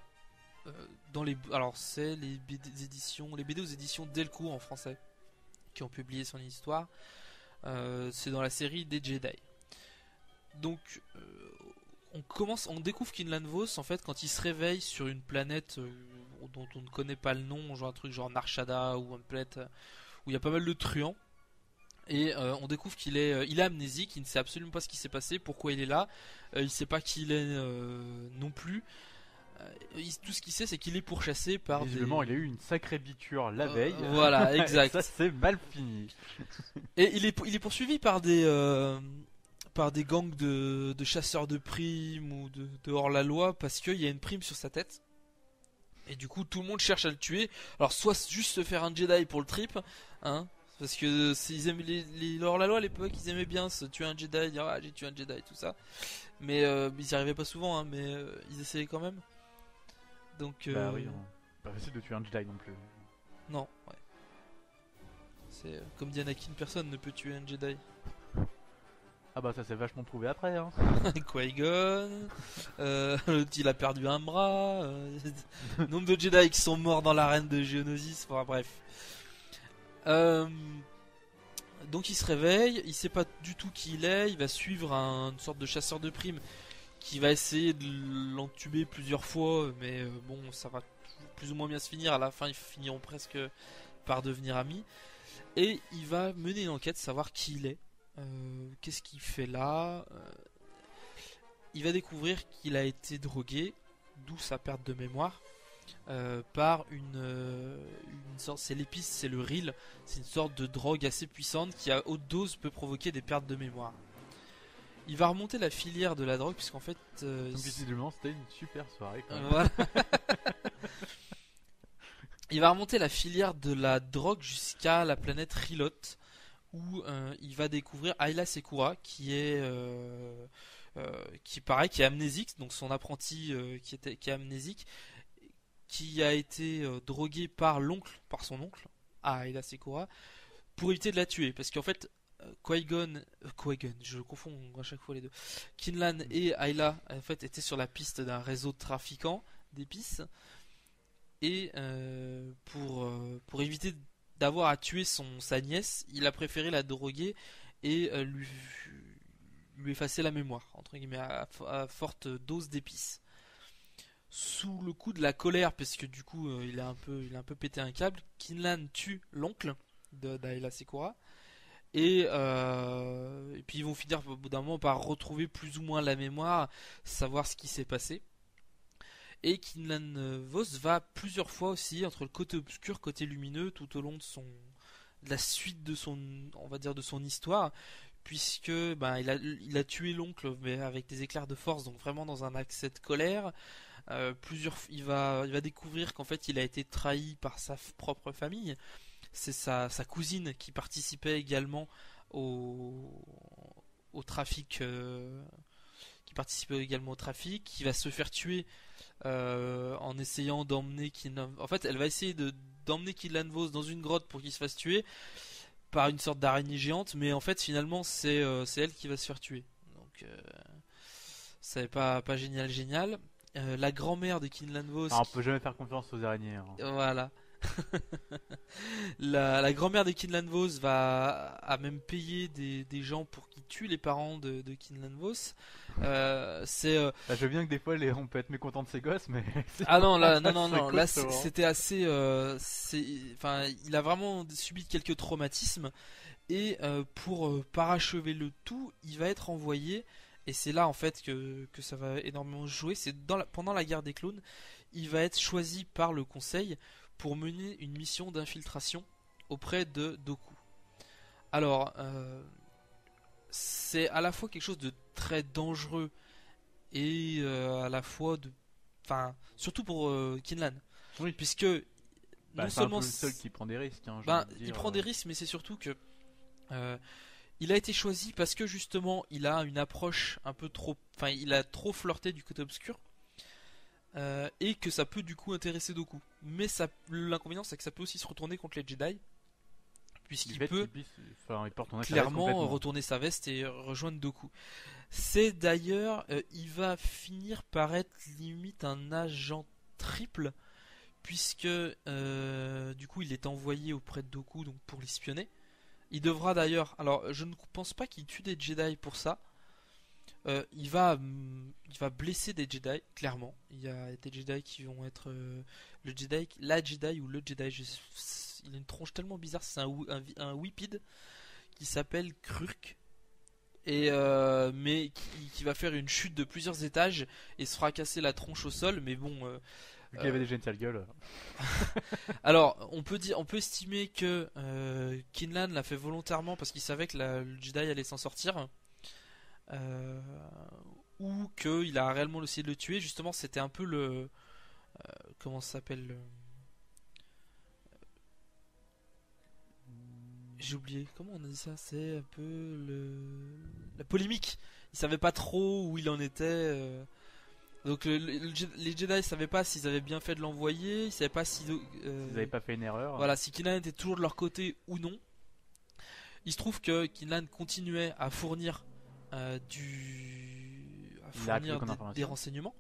alors c'est les BD aux éditions Delcourt en français qui ont publié son histoire. C'est dans la série des Jedi. Donc on découvre Kinlan Vos en fait quand il se réveille sur une planète dont on ne connaît pas le nom, genre un truc genre Narshada ou une planète où il y a pas mal de truands. Et on découvre qu'il est amnésique, il ne sait absolument pas ce qui s'est passé, pourquoi il est là, il sait pas qui il est non plus. Tout ce qu'il sait, c'est qu'il est pourchassé par visiblement, il a eu une sacrée biture la veille. Voilà, exact. Ça c'est mal fini. Et il est poursuivi par des gangs de chasseurs de primes ou de hors-la-loi parce qu'il y a une prime sur sa tête. Et du coup, tout le monde cherche à le tuer. Alors, soit juste se faire un Jedi pour le trip, hein, parce que ils aimaient les hors-la-loi à l'époque, ils aimaient bien se tuer un Jedi, dire ah j'ai tué un Jedi et tout ça. Mais ils n'y arrivaient pas souvent, hein, mais ils essayaient quand même. Donc, bah oui, pas facile de tuer un Jedi non plus. Non, ouais. C'est comme dit Anakin, personne ne peut tuer un Jedi. Ah bah ça s'est vachement prouvé après, hein. Qui-Gon, il a perdu un bras, nombre de Jedi qui sont morts dans l'arène de Geonosis, enfin bref. Donc il se réveille, il sait pas du tout qui il est, il va suivre une sorte de chasseur de primes qui va essayer de l'entuber plusieurs fois, mais bon, ça va plus ou moins bien se finir. À la fin, ils finiront presque par devenir amis. Et il va mener une enquête, savoir qui il est, qu'est-ce qu'il fait là. Il va découvrir qu'il a été drogué, d'où sa perte de mémoire, par une sorte, c'est l'épice, c'est le ril, c'est une sorte de drogue assez puissante qui à haute dose peut provoquer des pertes de mémoire. Il va remonter la filière de la drogue puisqu'en fait donc visiblement c'était une super soirée quand même. Voilà. Il va remonter la filière de la drogue jusqu'à la planète Rilot où il va découvrir Ayla Secura qui est amnésique, donc son apprenti qui est amnésique, qui a été drogué par son oncle à Ayla Secura pour éviter de la tuer parce qu'en fait Qui-Gon, je confonds à chaque fois les deux. Kinlan et Ayla en fait étaient sur la piste d'un réseau de trafiquants d'épices et pour éviter d'avoir à tuer sa nièce, il a préféré la droguer et lui effacer la mémoire entre guillemets à forte dose d'épices. Sous le coup de la colère, parce que du coup il a un peu pété un câble, Kinlan tue l'oncle d'Ayla Secura. Et puis ils vont finir au bout d'un moment par retrouver plus ou moins la mémoire, savoir ce qui s'est passé. Et Kinlan Vos va plusieurs fois aussi entre le côté obscur, côté lumineux, tout au long de la suite de son histoire, puisque il a tué l'oncle mais avec des éclairs de force, donc vraiment dans un accès de colère. Il va découvrir qu'en fait il a été trahi par sa propre famille. C'est sa cousine qui participait également au trafic, qui va se faire tuer en essayant d'emmener Kinlan. En fait, elle va essayer d'emmener Kinlan Vos dans une grotte pour qu'il se fasse tuer par une sorte d'araignée géante, mais en fait finalement c'est elle qui va se faire tuer. Donc c'est pas génial. La grand-mère de Kinlan Vos. On peut jamais faire confiance aux araignées. Hein. Voilà. la grand-mère de Kinlan Vos a même payé des gens pour qu'ils tuent les parents de Kinlan Vos. Je veux bien que des fois on peut être mécontent de ses gosses, mais non, là c'était assez il a vraiment subi quelques traumatismes et pour parachever le tout, il va être envoyé, et c'est là en fait que ça va énormément jouer. C'est pendant la guerre des clones, il va être choisi par le conseil pour mener une mission d'infiltration auprès de Dooku. Alors, c'est à la fois quelque chose de très dangereux et à la fois surtout pour Kinlan, oui. Puisque non c'est seulement un peu le seul qui prend des risques. Hein, il prend des risques, mais c'est surtout que il a été choisi parce que justement il a une approche un peu trop, il a trop flirté du côté obscur. et que ça peut du coup intéresser Dooku. Mais l'inconvénient c'est que ça peut aussi se retourner contre les Jedi, puisqu'il peut clairement retourner sa veste et rejoindre Dooku. C'est d'ailleurs, il va finir par être limite un agent triple, puisque du coup il est envoyé auprès de Dooku donc pour l'espionner. Il devra d'ailleurs, alors je ne pense pas qu'il tue des Jedi pour ça. Il va blesser des Jedi, clairement. Il y a des Jedi qui vont être la Jedi ou le Jedi. Il a une tronche tellement bizarre, c'est un Whippid qui s'appelle Krurk. Et mais qui va faire une chute de plusieurs étages et se fera casser la tronche au sol. Mais bon. Vu qu'il avait déjà une sale gueule. Alors, on peut estimer que Kinlan l'a fait volontairement parce qu'il savait que le Jedi allait s'en sortir. Ou qu'il a réellement essayé de le tuer. Justement, c'était un peu le. Comment ça s'appelle J'ai oublié. Comment on a dit ça? C'est un peu la polémique. Il savait pas trop où il en était. Donc les Jedi savaient pas s'ils avaient bien fait de l'envoyer. Ils savaient pas s'ils avaient pas fait une erreur. Voilà, si Kinlan était toujours de leur côté ou non. Il se trouve que Kinlan continuait à fournir des renseignements,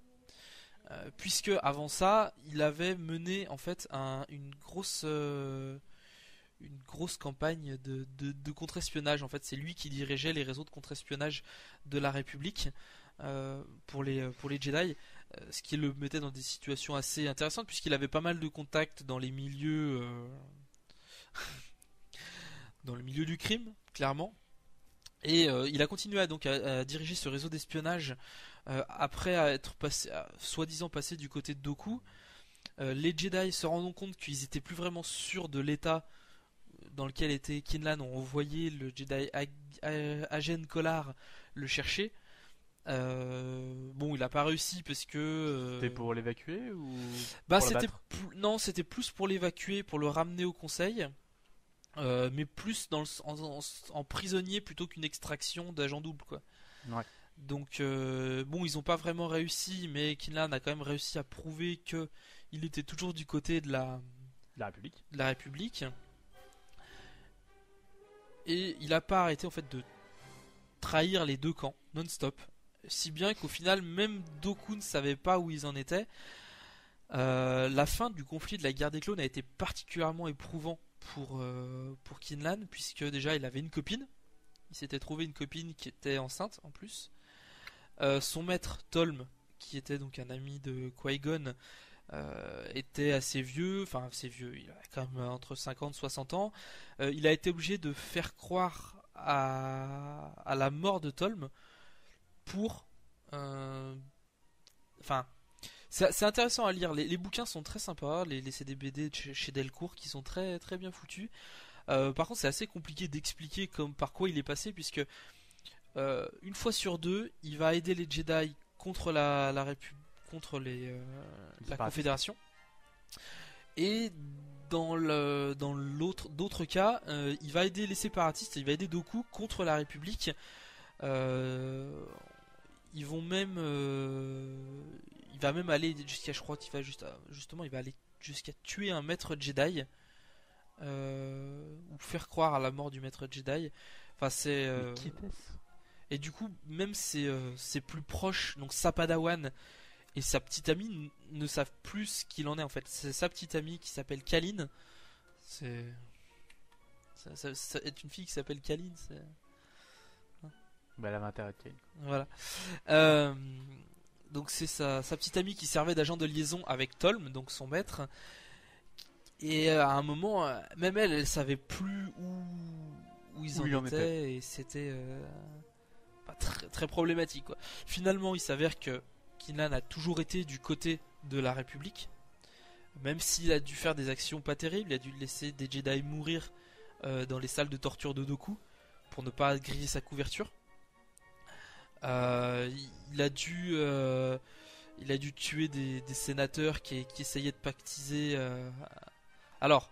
puisque avant ça il avait mené en fait une grosse campagne de contre-espionnage. En fait, c'est lui qui dirigeait les réseaux de contre-espionnage de la République pour les Jedi, ce qui le mettait dans des situations assez intéressantes, puisqu'il avait pas mal de contacts dans les milieux dans le milieu du crime, clairement. Et il a continué à diriger ce réseau d'espionnage après être soi-disant passé du côté de Dooku. Les Jedi se rendant compte qu'ils étaient plus vraiment sûrs de l'état dans lequel était Kinlan, ont envoyé le Jedi Agen Kolar le chercher. Bon, il a pas réussi parce que c'était pour l'évacuer ou non, c'était plus pour l'évacuer, pour le ramener au Conseil. Mais plus en prisonnier plutôt qu'une extraction d'agent double, quoi. Ouais. Donc bon, ils ont pas vraiment réussi, mais Kinlan a quand même réussi à prouver que il était toujours du côté de la République. Et il a pas arrêté en fait de trahir les deux camps non-stop, si bien qu'au final même Dooku ne savait pas où ils en étaient. La fin du conflit de la guerre des clones a été particulièrement éprouvant pour Kinlan, puisque déjà il avait une copine, il s'était trouvé une copine qui était enceinte en plus. Son maître Tolm, qui était donc un ami de Qui-Gon, était assez vieux, il a quand même entre 50 et 60 ans. Il a été obligé de faire croire à la mort de Tolm pour c'est intéressant à lire. Les bouquins sont très sympas, c'est des BD chez Delcourt qui sont très très bien foutus. Par contre, c'est assez compliqué d'expliquer par quoi il est passé, puisque une fois sur deux, il va aider les Jedi contre la Confédération. Et dans d'autres cas, il va aider les séparatistes, il va aider Dooku contre la République. Ils vont même il va même aller jusqu'à, je crois qu'il va justement il va aller jusqu'à tuer un maître Jedi, ou faire croire à la mort du maître Jedi. Enfin, c'est et du coup même ses plus proches, donc sa Padawan et sa petite amie, ne savent plus ce qu'il en est en fait. C'est sa petite amie qui s'appelle Kaline. Ça est une fille qui s'appelle Kaline, c'est... Bah, elle avait intérêt de Kaline. Voilà. Donc c'est sa petite amie qui servait d'agent de liaison avec Tolm, donc son maître. Et à un moment, même elle savait plus où ils en étaient, et c'était pas très, très problématique, quoi. Finalement, il s'avère que Kinlan a toujours été du côté de la République, même s'il a dû faire des actions pas terribles. Il a dû laisser des Jedi mourir dans les salles de torture de Dooku pour ne pas griller sa couverture. Il a dû tuer des sénateurs qui essayaient de pactiser. Alors,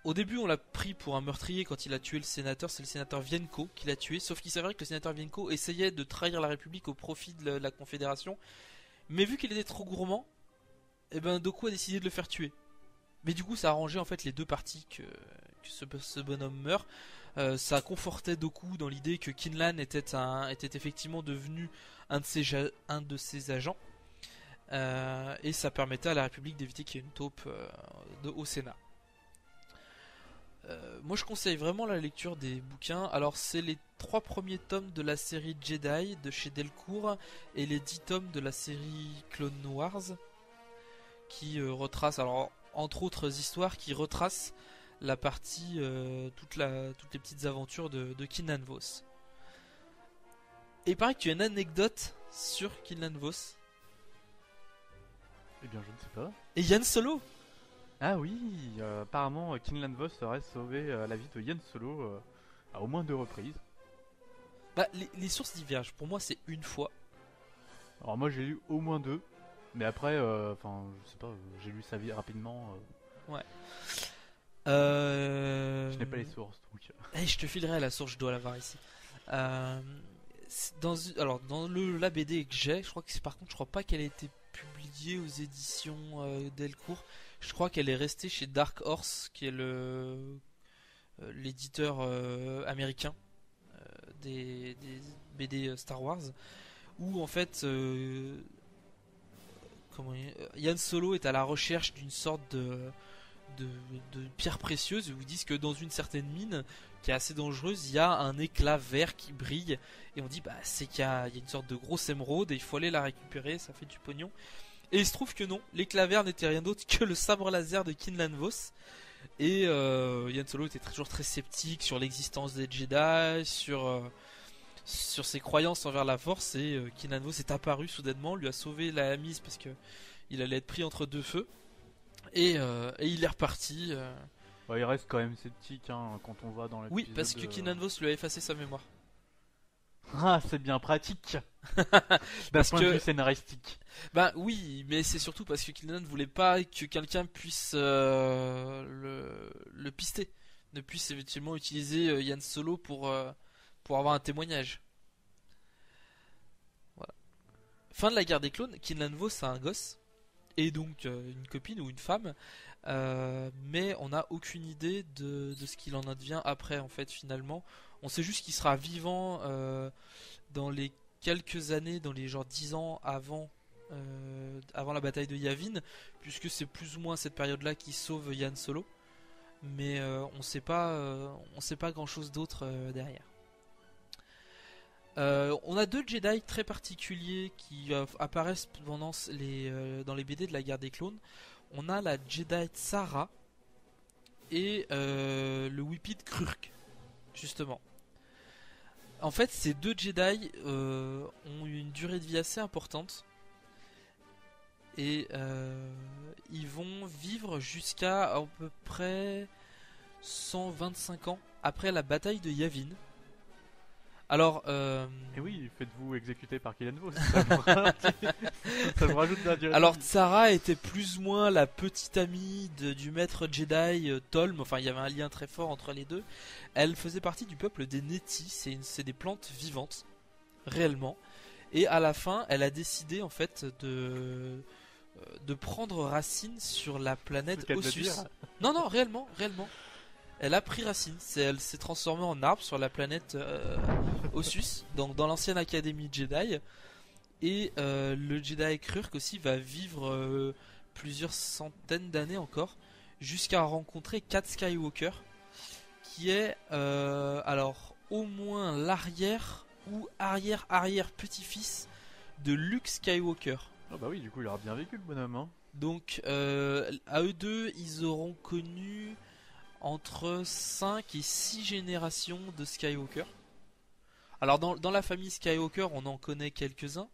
au début, on l'a pris pour un meurtrier quand il a tué le sénateur. C'est le sénateur Vienko qui l'a tué. Sauf qu'il s'avérait que le sénateur Vienko essayait de trahir la République au profit de la Confédération. Mais vu qu'il était trop gourmand, et ben Dooku a décidé de le faire tuer. Mais du coup ça a arrangé en fait les deux parties que ce bonhomme meurt. Ça confortait Dooku dans l'idée que Kinlan était effectivement devenu un de ses agents. Et ça permettait à la République d'éviter qu'il y ait une taupe au Sénat. Moi je conseille vraiment la lecture des bouquins. Alors c'est les 3 premiers tomes de la série Jedi de chez Delcourt et les 10 tomes de la série Clone Wars qui retracent, alors entre autres histoires, qui retracent la partie, toutes les petites aventures de Kinlan Vos. Et il paraît que tu as une anecdote sur Kinlan Vos. Eh bien je ne sais pas. Et Yann Solo. Ah oui, apparemment Kinlan Vos aurait sauvé la vie de Yann Solo à au moins 2 reprises. Bah les sources divergent, pour moi c'est une fois. Alors moi j'ai lu au moins 2, mais après, je sais pas, j'ai lu sa vie rapidement. Ouais. Je n'ai pas les sources donc. Je te filerai la source, je dois l'avoir ici. Dans la BD que j'ai, je crois pas qu'elle ait été publiée aux éditions Delcourt. Je crois qu'elle est restée chez Dark Horse, qui est l'éditeur américain des BD Star Wars, où en fait Yann Solo est à la recherche d'une sorte de pierre précieuse. Ils vous disent que dans une certaine mine qui est assez dangereuse, il y a un éclat vert qui brille, et on dit c'est qu'il y a une sorte de grosse émeraude et il faut aller la récupérer, ça fait du pognon. Et il se trouve que non, l'éclat vert n'était rien d'autre que le sabre laser de Kinlan Vos. Et Yann Solo était toujours très sceptique sur l'existence des Jedi, sur ses croyances envers la Force, et Kinlan Vos est apparu soudainement, lui a sauvé la mise parce que il allait être pris entre deux feux, et il est reparti. Il reste quand même sceptique quand on va dans l'épisode. Oui, parce que Kinlan Vos lui a effacé sa mémoire. Ah, c'est bien pratique. D'un point de vue scénaristique. Ben oui, mais c'est surtout parce que Kinlan ne voulait pas que quelqu'un puisse le pister, ne puisse éventuellement utiliser Yann Solo pour avoir un témoignage. Voilà. Fin de la guerre des clones. Kinlan Vos a un gosse et donc une copine ou une femme, mais on n'a aucune idée de ce qu'il en advient après, en fait, finalement. On sait juste qu'il sera vivant dans les quelques années, dans les 10 ans avant la bataille de Yavin, puisque c'est plus ou moins cette période-là qui sauve Yann Solo. Mais on sait pas grand chose d'autre derrière. On a 2 Jedi très particuliers qui apparaissent dans les BD de la guerre des clones. On a la Jedi Tsara et le Whippet Krurk, justement. En fait, ces 2 Jedi ont une durée de vie assez importante, et ils vont vivre jusqu'à à peu près 125 ans après la bataille de Yavin. Alors, et oui, faites-vous exécuter par Kinlan Vos. Ça me rajoute de la durée. Alors, Tsara était plus ou moins la petite amie du maître Jedi Tolm. Enfin, il y avait un lien très fort entre les deux. Elle faisait partie du peuple des Neti. C'est des plantes vivantes, réellement. Et à la fin, elle a décidé en fait de prendre racine sur la planète Ossus. Non, réellement. Elle a pris racine, elle s'est transformée en arbre sur la planète Ossus, donc dans l'ancienne académie Jedi. Et le Jedi Krurk aussi va vivre plusieurs centaines d'années encore, jusqu'à rencontrer Kat Skywalker, qui est alors au moins l'arrière ou arrière petit-fils de Luke Skywalker. Ah bah oui, du coup il aura bien vécu le bonhomme. Donc à eux deux, ils auront connu entre 5 et 6 générations de Skywalker. Alors dans la famille Skywalker, on en connaît quelques-uns.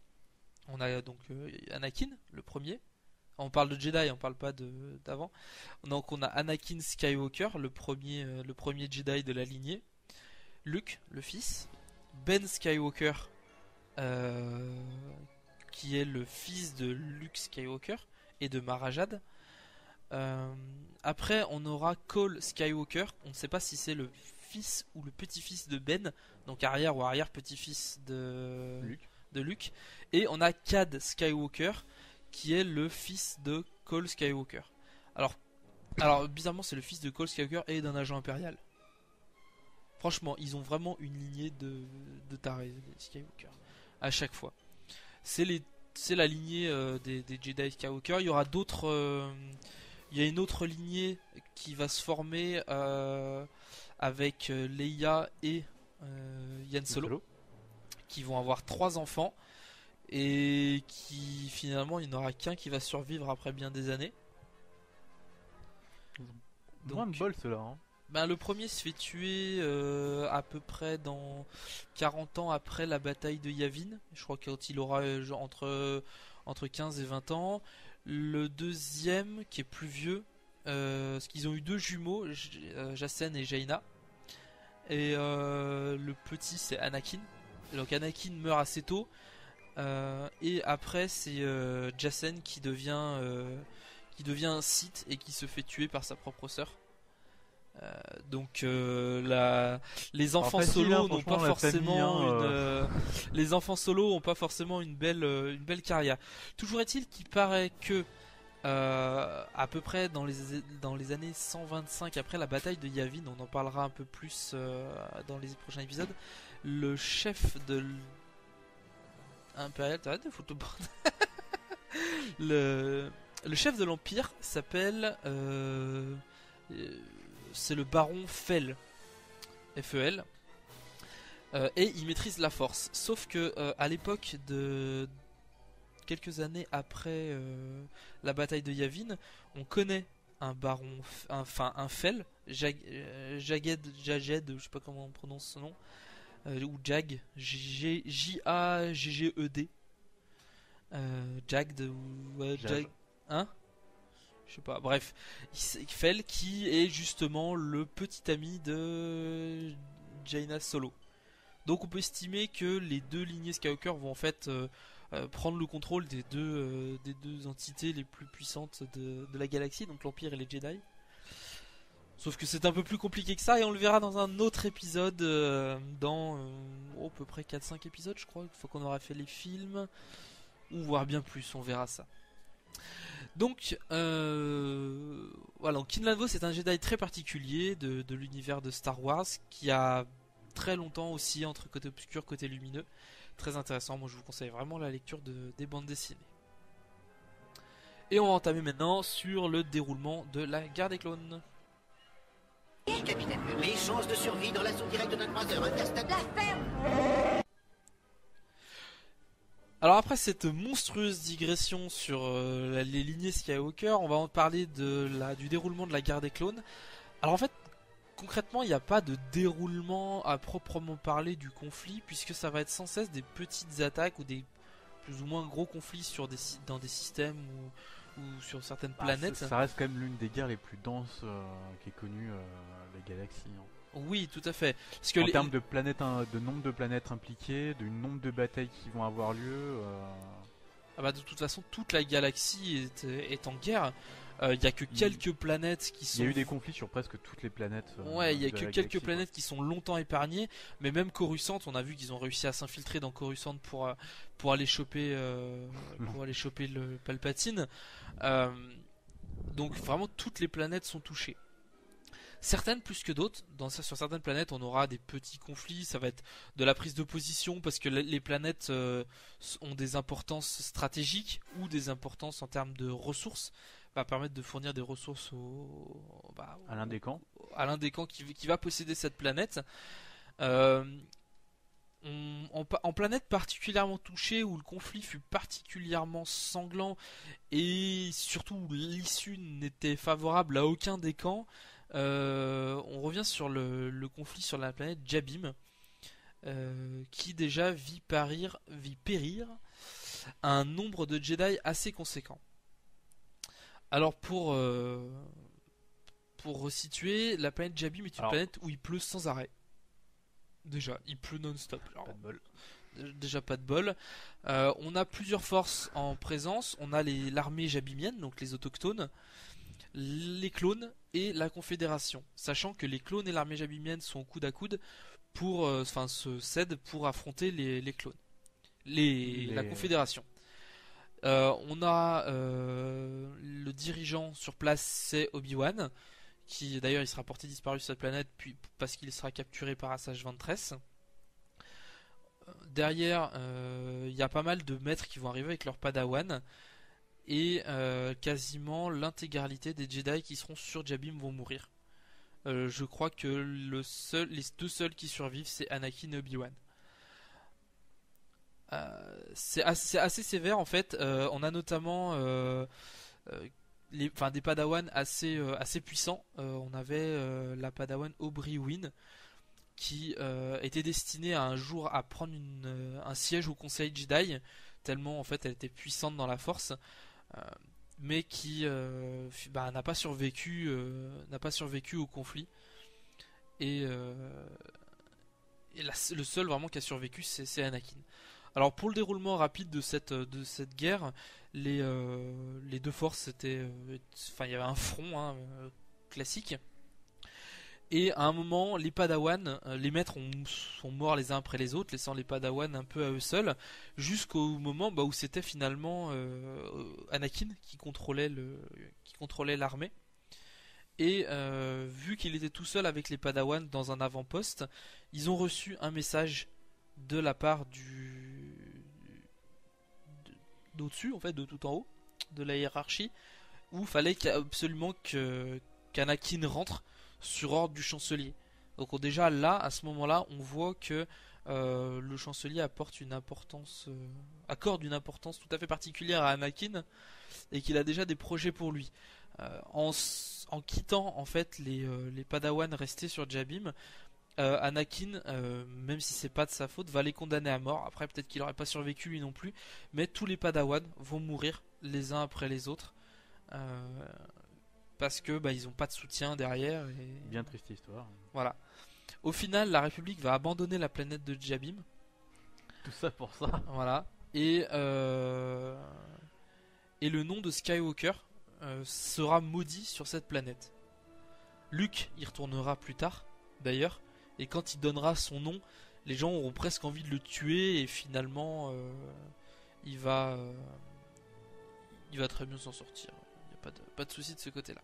On a donc Anakin, le premier. On parle de Jedi, on parle pas d'avant. Donc on a Anakin Skywalker, le premier Jedi de la lignée. Luke, le fils. Ben Skywalker, qui est le fils de Luke Skywalker et de Mara Jade. Après on aura Cole Skywalker, on ne sait pas si c'est le fils ou le petit-fils de Ben, donc arrière ou arrière petit-fils de de Luke, et on a Cad Skywalker qui est le fils de Cole Skywalker. Alors bizarrement c'est le fils de Cole Skywalker et d'un agent impérial. Franchement ils ont vraiment une lignée de tarés Skywalker à chaque fois. C'est la lignée des Jedi Skywalker. Il y aura d'autres. Il y a une autre lignée qui va se former avec Leia et Han Solo, qui vont avoir 3 enfants et qui finalement il n'y en aura qu'un qui va survivre après bien des années. Moins de bol ceux-là. Hein. Ben, le premier se fait tuer à peu près dans 40 ans après la bataille de Yavin. Je crois qu'il aura entre 15 et 20 ans. Le deuxième, qui est plus vieux, parce qu'ils ont eu 2 jumeaux, Jacen et Jaina. Et le petit, c'est Anakin. Donc Anakin meurt assez tôt. Et après, c'est Jacen qui devient un Sith et qui se fait tuer par sa propre sœur. Donc les enfants solo n'ont pas forcément les enfants solo ont pas forcément une belle carrière. Toujours est-il qu'il paraît que à peu près dans les années 125 après la bataille de Yavin, on en parlera un peu plus dans les prochains épisodes, le chef de impérial, t'arrêtes de foutre le bordel. Le chef de l'Empire s'appelle c'est le baron Fel, F-E-L, et il maîtrise la force. Sauf que à l'époque de quelques années après la bataille de Yavin, on connaît un baron, un Fel, Jaged, je sais pas comment on prononce ce nom, ou Jag, J-A-G-G-E-D, Jagd ou Jag, hein? Je sais pas, bref, Fel qui est justement le petit ami de Jaina Solo. Donc on peut estimer que les 2 lignées Skywalker vont en fait prendre le contrôle des deux entités les plus puissantes de la galaxie, donc l'Empire et les Jedi. Sauf que c'est un peu plus compliqué que ça et on le verra dans un autre épisode dans à peu près 4-5 épisodes je crois, une fois qu'on aura fait les films, ou voire bien plus, on verra ça. Donc voilà, Quinlan Vos c'est un Jedi très particulier de l'univers de Star Wars qui a très longtemps aussi entre côté obscur, côté lumineux. Très intéressant, moi je vous conseille vraiment la lecture des bandes dessinées. Et on va entamer maintenant sur le déroulement de la guerre des clones. Capitaine, les chances de survie dans l'assaut direct d'un croiseur interstellaire. La ferme. Alors après cette monstrueuse digression sur les lignées Skywalker, on va en parler du déroulement de la guerre des clones. Alors en fait, concrètement, il n'y a pas de déroulement à proprement parler du conflit, puisque ça va être sans cesse des petites attaques ou des plus ou moins gros conflits dans des systèmes ou sur certaines planètes. Ça reste quand même l'une des guerres les plus denses qui est connue la galaxie. Hein. Oui, tout à fait. Parce que en termes de planètes, de nombre de planètes impliquées, du nombre de batailles qui vont avoir lieu. Ah bah de toute façon, toute la galaxie est en guerre. Il y a que quelques planètes qui sont. Il y a eu des conflits sur presque toutes les planètes. Ouais, il y a que quelques planètes qui sont longtemps épargnées, mais même Coruscant, on a vu qu'ils ont réussi à s'infiltrer dans Coruscant pour aller choper le Palpatine. Donc vraiment toutes les planètes sont touchées. Certaines plus que d'autres. Sur certaines planètes, on aura des petits conflits. Ça va être de la prise de position parce que les planètes ont des importances stratégiques ou des importances en termes de ressources. Va permettre de fournir des ressources à l'un des camps. À l'un des camps qui va posséder cette planète. En planète particulièrement touchée où le conflit fut particulièrement sanglant et surtout où l'issue n'était favorable à aucun des camps. On revient sur le conflit sur la planète Jabim, qui déjà vit périr un nombre de Jedi assez conséquent. Alors pour resituer, la planète Jabim est une planète où il pleut sans arrêt. Déjà, il pleut non-stop. Pas de bol. Déjà pas de bol. On a plusieurs forces en présence. On a l'armée jabimienne, donc les autochtones, les clones et la confédération, sachant que les clones et l'armée jabimienne sont coude à coude se cèdent pour affronter les clones. la Confédération. On a le dirigeant sur place, c'est Obi-Wan, qui d'ailleurs il sera porté disparu sur cette planète puis parce qu'il sera capturé par Asajj Ventress. Derrière, il y a pas mal de maîtres qui vont arriver avec leur Padawan, et quasiment l'intégralité des Jedi qui seront sur Jabim vont mourir. Je crois que les deux seuls qui survivent, c'est Anakin et Obi-Wan. C'est assez sévère en fait. On a notamment des Padawan assez puissants. On avait la Padawan Aubrey Winn qui était destinée à un jour à prendre un siège au Conseil Jedi, tellement en fait elle était puissante dans la Force, mais qui n'a pas survécu au conflit. Et le seul vraiment qui a survécu, c'est Anakin. Alors pour le déroulement rapide de cette guerre, les deux forces il y avait un front classique. Et à un moment, les Padawan, les maîtres sont morts les uns après les autres, laissant les Padawan un peu à eux seuls, jusqu'au moment où c'était finalement Anakin qui contrôlait l'armée. Et vu qu'il était tout seul avec les Padawan dans un avant-poste, ils ont reçu un message de la part d'au-dessus, en fait, de tout en haut, de la hiérarchie, où il fallait absolument qu'Anakin rentre sur ordre du chancelier. Donc déjà là, à ce moment-là, on voit que le chancelier accorde une importance tout à fait particulière à Anakin, et qu'il a déjà des projets pour lui. En quittant en fait les Padawan restés sur Jabim, Anakin, même si c'est pas de sa faute, va les condamner à mort. Après peut-être qu'il aurait pas survécu lui non plus, mais tous les Padawan vont mourir les uns après les autres, parce que ils ont pas de soutien derrière. Bien triste histoire. Voilà. Au final, la République va abandonner la planète de Jabim. Tout ça pour ça. Voilà. Et le nom de Skywalker sera maudit sur cette planète. Luke y retournera plus tard, d'ailleurs, et quand il donnera son nom, les gens auront presque envie de le tuer, et finalement, il va très bien s'en sortir. Il n'y a pas de souci de ce côté-là.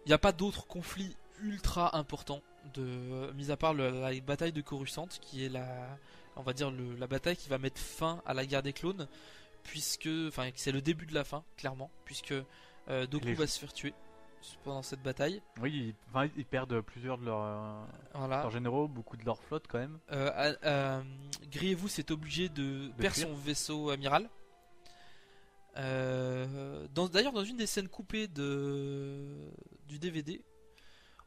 Il n'y a pas d'autres conflits ultra importants, mis à part la bataille de Coruscant, qui est la bataille qui va mettre fin à la guerre des clones, puisque c'est le début de la fin, clairement, puisque Dooku va se faire tuer pendant cette bataille. Oui, ils perdent plusieurs de leurs généraux, beaucoup de leur flotte quand même. Grievous est obligé de perdre son vaisseau amiral. D'ailleurs, dans une des scènes coupées du DVD,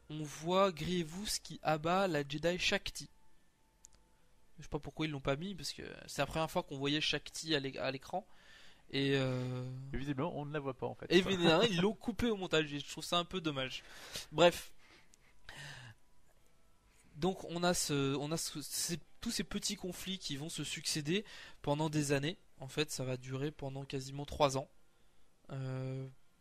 on voit Grievous qui abat la Jedi Shakti. Je sais pas pourquoi ils l'ont pas mis, parce que c'est la première fois qu'on voyait Shakti à l'écran. Et visiblement, on ne la voit pas en fait. Et évidemment, ils l'ont coupé au montage. Et je trouve ça un peu dommage. Bref. Donc on a tous ces petits conflits qui vont se succéder pendant des années. En fait, ça va durer pendant quasiment 3 ans.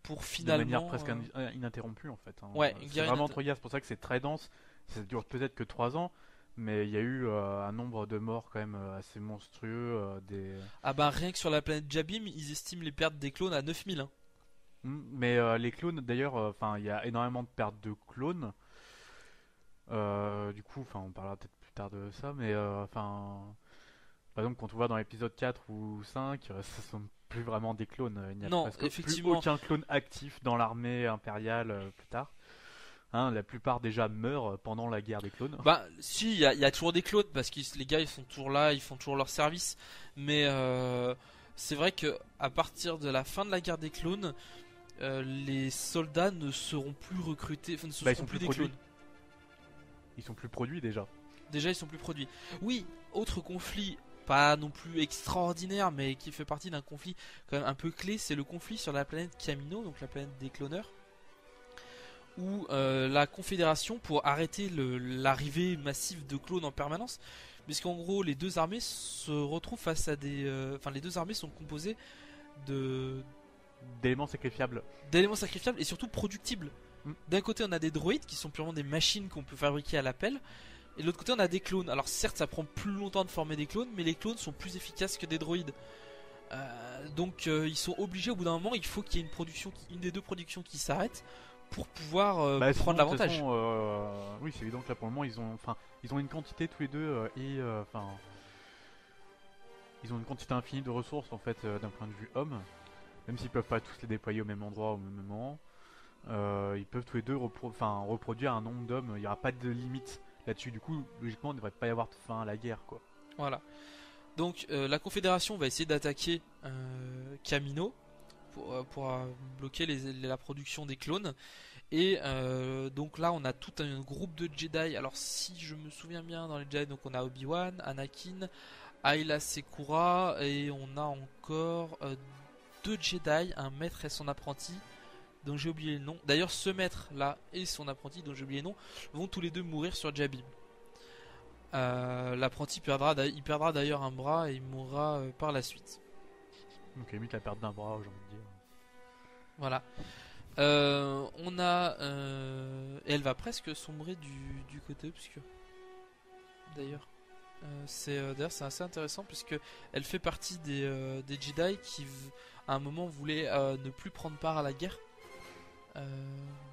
Pour finalement... De manière presque ininterrompue en fait. Ouais, c'est vraiment trop. C'est pour ça que c'est très dense. Ça dure peut-être que 3 ans. Mais il y a eu un nombre de morts quand même assez monstrueux. Rien que sur la planète Jabim, ils estiment les pertes des clones à 9000. Hein. Mais les clones, d'ailleurs, il y a énormément de pertes de clones. Du coup, on parlera peut-être plus tard de ça. Mais par exemple, quand on voit dans l'épisode 4 ou 5, ce sont plus vraiment des clones. Il n'y a presque plus aucun clone actif dans l'armée impériale plus tard. La plupart déjà meurent pendant la guerre des clones. Si, il y a toujours des clones, parce que les gars ils sont toujours là, ils font toujours leur service. Mais c'est vrai que à partir de la fin de la guerre des clones, les soldats ne seront plus recrutés, ne seront plus des clones. Ils sont plus produits déjà. Déjà ils sont plus produits. Oui, autre conflit, pas non plus extraordinaire, mais qui fait partie d'un conflit quand même un peu clé, c'est le conflit sur la planète Kamino, donc la planète des cloneurs. Où la Confédération, pour arrêter l'arrivée massive de clones en permanence, puisqu'en gros les deux armées se retrouvent face à les deux armées sont composées d'éléments sacrifiables et surtout productibles. D'un côté on a des droïdes qui sont purement des machines qu'on peut fabriquer à l'appel, Et de l'autre côté on a des clones. Alors certes ça prend plus longtemps de former des clones, mais les clones sont plus efficaces que des droïdes. Donc ils sont obligés au bout d'un moment, il faut qu'il y ait une des deux productions qui s'arrête pour pouvoir prendre l'avantage. Oui, c'est évident que là pour le moment ils ont une quantité tous les deux ils ont une quantité infinie de ressources en fait d'un point de vue homme, même s'ils peuvent pas tous les déployer au même endroit au même moment. Ils peuvent tous les deux reproduire un nombre d'hommes. Il n'y aura pas de limite là-dessus. Du coup, logiquement, il ne devrait pas y avoir de fin à la guerre, quoi. Voilà. Donc la Confédération va essayer d'attaquer Kamino pour bloquer la production des clones. Et donc là on a tout un groupe de Jedi. Alors si je me souviens bien, dans les Jedi, donc on a Obi-Wan, Anakin, Ayla Secura, et on a encore 2 Jedi, un maître et son apprenti dont j'ai oublié le nom. D'ailleurs ce maître là et son apprenti dont j'ai oublié le nom vont tous les deux mourir sur Jabim. L'apprenti perdra d'ailleurs un bras et il mourra par la suite. Donc limite la perte d'un bras, j'ai envie de dire. Voilà. On a et elle va presque sombrer du côté obscur. D'ailleurs, c'est assez intéressant puisque elle fait partie des Jedi qui à un moment voulaient ne plus prendre part à la guerre.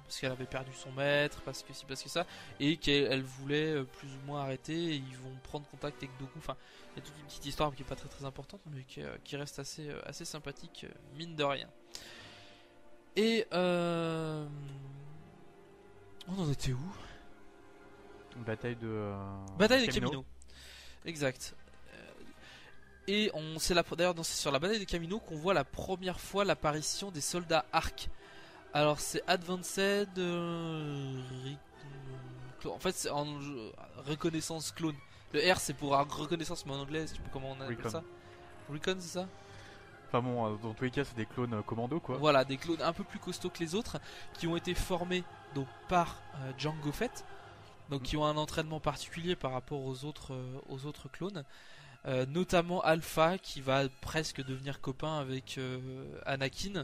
Parce qu'elle avait perdu son maître, parce que ça, et qu'elle voulait plus ou moins arrêter, et ils vont prendre contact avec Dooku. Enfin, il y a toute une petite histoire qui est pas très très importante, mais qui reste assez sympathique, mine de rien. Et on en était où? Bataille de Kamino. Exact. Et c'est d'ailleurs sur la bataille de Kamino qu'on voit la première fois l'apparition des soldats ARC. Alors c'est Advanced en fait c'est en reconnaissance clone. Le R c'est pour reconnaissance mais en anglais, je sais pas comment on appelle ça. Recon, c'est ça? Enfin bon, dans tous les cas c'est des clones commando quoi. Voilà, des clones un peu plus costauds que les autres qui ont été formés donc par Jango Fett. Donc qui ont un entraînement particulier par rapport aux autres clones. Notamment Alpha qui va presque devenir copain avec Anakin.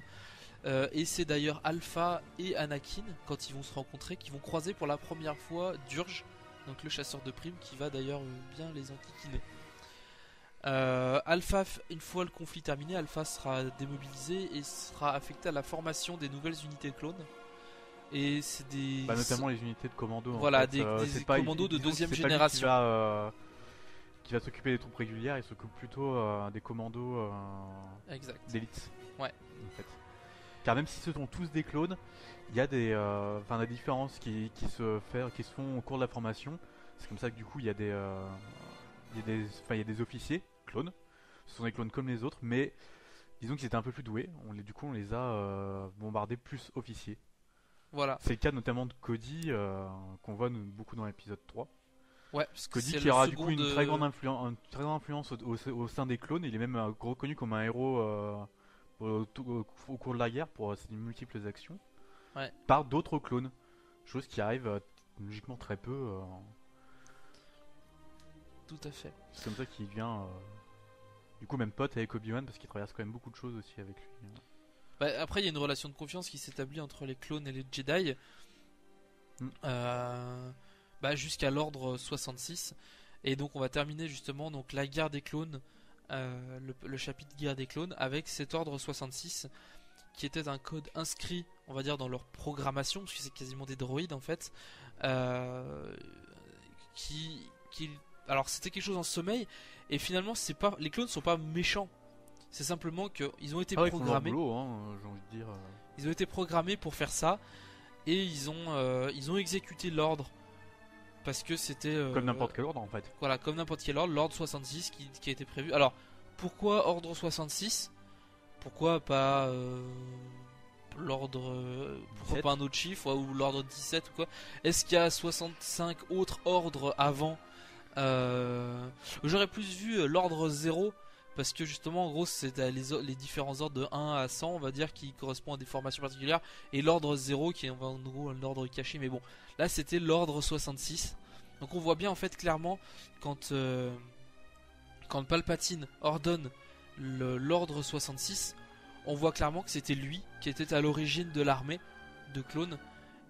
Et c'est d'ailleurs Alpha et Anakin, quand ils vont se rencontrer, qui vont croiser pour la première fois Durge, donc le chasseur de primes, qui va d'ailleurs bien les enquiquiner. Alpha, une fois le conflit terminé, Alpha sera démobilisé et sera affecté à la formation des nouvelles unités de clones. Et c'est des... notamment les unités de commando. Voilà, en fait. des commandos de deuxième génération. Qui va s'occuper des troupes régulières, il s'occupe plutôt des commandos d'élite. Ouais. En fait. Car même si ce sont tous des clones, il y a des différences qui se font au cours de la formation. C'est comme ça que du coup il y a des officiers clones. Ce sont des clones comme les autres, mais disons qu'ils étaient un peu plus doués. On les a bombardés plus officiers. Voilà. C'est le cas notamment de Cody qu'on voit beaucoup dans l'épisode 3. Ouais, Cody qui aura du coup une très grande influence au sein des clones. Il est même reconnu comme un héros au cours de la guerre pour ses multiples actions par d'autres clones. Chose qui arrive logiquement très peu. Tout à fait. C'est comme ça qu'il devient du coup même pote avec Obi-Wan parce qu'il traverse quand même beaucoup de choses aussi avec lui. Après il y a une relation de confiance qui s'établit entre les clones et les Jedi. Jusqu'à l'ordre 66 et donc on va terminer justement donc la guerre des clones, le chapitre guerre des clones avec cet ordre 66 qui était un code inscrit on va dire dans leur programmation parce que c'est quasiment des droïdes en fait alors c'était quelque chose en sommeil et finalement c'est pas, les clones sont pas méchants, c'est simplement qu'ils ont été programmés, ils font leur boulot, j'ai envie de dire. Ils ont été programmés pour faire ça et ils ont exécuté l'ordre parce que c'était comme n'importe quel ordre en fait. Voilà, comme n'importe quel ordre, l'ordre 66 qui a été prévu. Alors, pourquoi ordre 66 ? Pourquoi pas l'ordre pourquoi pas un autre chiffre ou l'ordre 17 ou quoi ? Est-ce qu'il y a 65 autres ordres avant J'aurais plus vu l'ordre 0 parce que justement en gros c'est les différents ordres de 1 à 100 on va dire qui correspondent à des formations particulières et l'ordre 0 qui est en gros l'ordre caché, mais bon là c'était l'ordre 66 donc on voit bien en fait clairement quand Palpatine ordonne l'ordre 66 on voit clairement que c'était lui qui était à l'origine de l'armée de clones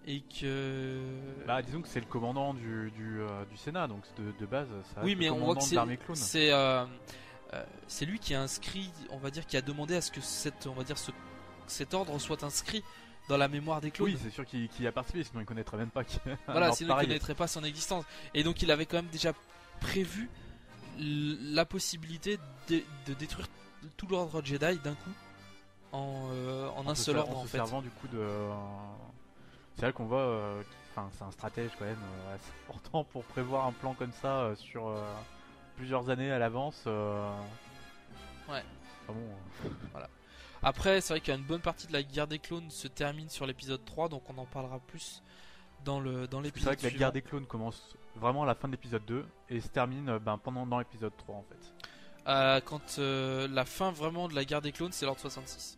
et que disons que c'est le commandant du Sénat, donc de base ça oui, reste mais le on voit commandant que de l'armée clone. c'est lui qui a inscrit, on va dire, qui a demandé à ce que cet ordre soit inscrit dans la mémoire des clones. Oui, c'est sûr qu'il y a participé, sinon il connaîtrait même pas voilà, sinon il connaîtrait pas son existence. Et donc il avait quand même déjà prévu la possibilité de détruire tout l'ordre Jedi d'un coup en un seul ordre, en fait. servant du coup de... C'est vrai qu'on voit... c'est un stratège quand même assez important pour prévoir un plan comme ça sur plusieurs années à l'avance. Ouais. Ah bon, voilà. Après, c'est vrai qu'il y a une bonne partie de la guerre des clones se termine sur l'épisode 3, donc on en parlera plus dans l'épisode c'est vrai que la suivant. guerre des clones commence vraiment à la fin de l'épisode 2 et se termine dans l'épisode 3 en fait. Quand la fin vraiment de la guerre des clones, c'est l'ordre 66.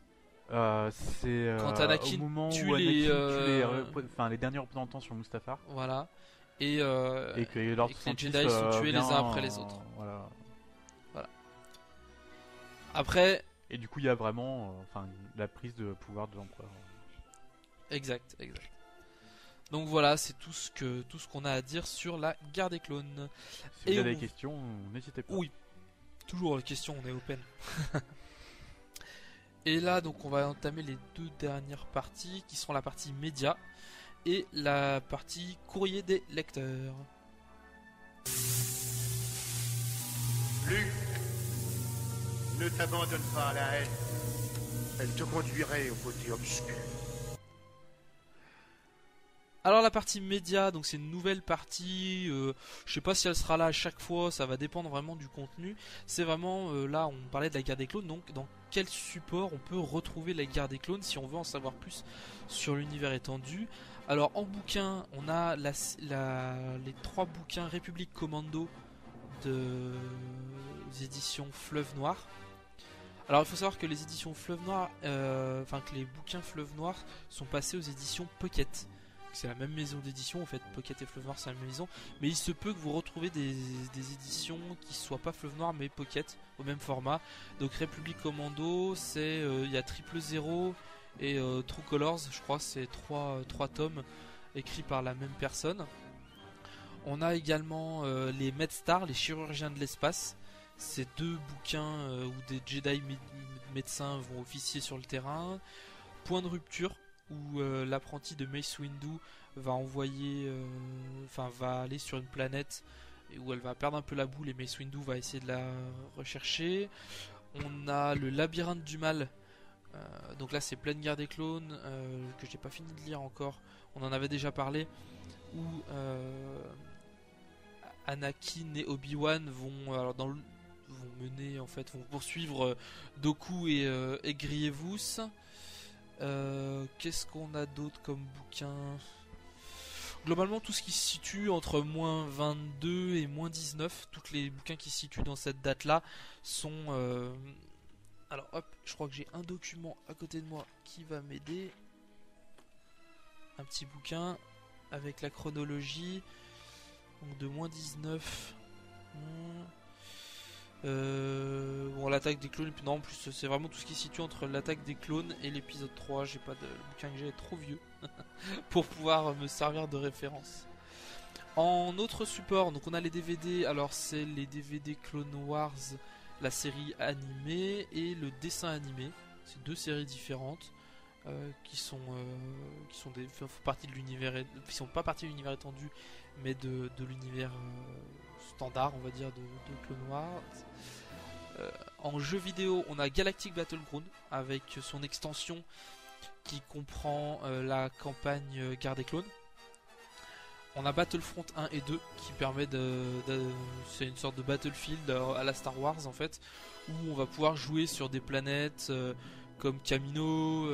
C'est quand Anakin au moment tue où les derniers représentants sur Mustafar. Voilà. Et que les Jedi sont tués les uns après les autres. Voilà. Après. Et du coup, il y a vraiment la prise de pouvoir de l'empereur. Exact. Donc voilà, c'est tout ce qu'on a à dire sur la guerre des clones. Si vous avez des questions, n'hésitez pas. Oui, toujours les questions, on est open. Et là, donc, on va entamer les deux dernières parties, qui seront la partie média et la partie courrier des lecteurs. Luke, ne t'abandonne pas à la haine. Elle te conduirait au côté obscur. Alors la partie média, donc c'est une nouvelle partie, je sais pas si elle sera là à chaque fois, ça va dépendre vraiment du contenu. C'est vraiment, là on parlait de la guerre des clones, donc dans quel support on peut retrouver la guerre des clones si on veut en savoir plus sur l'univers étendu. Alors en bouquin, on a les 3 bouquins République Commando des éditions Fleuve Noir. Alors il faut savoir que les éditions Fleuve Noir, que les bouquins Fleuve Noir sont passés aux éditions Pocket. C'est la même maison d'édition, en fait, Pocket et Fleuve Noir c'est la même maison, mais il se peut que vous retrouviez des éditions qui soient pas Fleuve Noir mais Pocket au même format. Donc République Commando, c'est il y a 000 et True Colors, je crois c'est 3 tomes écrits par la même personne. On a également les MedStar, les chirurgiens de l'espace. C'est 2 bouquins où des Jedi médecins vont officier sur le terrain. Point de rupture, où l'apprenti de Mace Windu va va aller sur une planète et où elle va perdre un peu la boule et Mace Windu va essayer de la rechercher. On a le labyrinthe du mal, donc là c'est Pleine Guerre des Clones, que j'ai pas fini de lire encore, on en avait déjà parlé, où Anakin et Obi-Wan vont poursuivre Dooku et Grievous. Qu'est-ce qu'on a d'autre comme bouquin? Globalement tout ce qui se situe entre moins 22 et moins 19, tous les bouquins qui se situent dans cette date là sont alors hop, je crois que j'ai un document à côté de moi qui va m'aider, un petit bouquin avec la chronologie, donc de moins 19. L'attaque des clones, non, en plus c'est vraiment tout ce qui se situe entre l'attaque des clones et l'épisode 3. J'ai pas de le bouquin que j'ai est trop vieux pour pouvoir me servir de référence. En autre support, donc on a les DVD. Alors c'est les DVD Clone Wars, la série animée et le dessin animé. C'est 2 séries différentes qui sont partie de l'univers, qui sont pas partie de l'univers étendu, mais de l'univers standard, on va dire, de Clone Wars. En jeu vidéo, on a Galactic Battleground avec son extension qui comprend la campagne Guerre des Clones. On a Battlefront 1 et 2 qui permet c'est une sorte de Battlefield à la Star Wars en fait, où on va pouvoir jouer sur des planètes comme Kamino,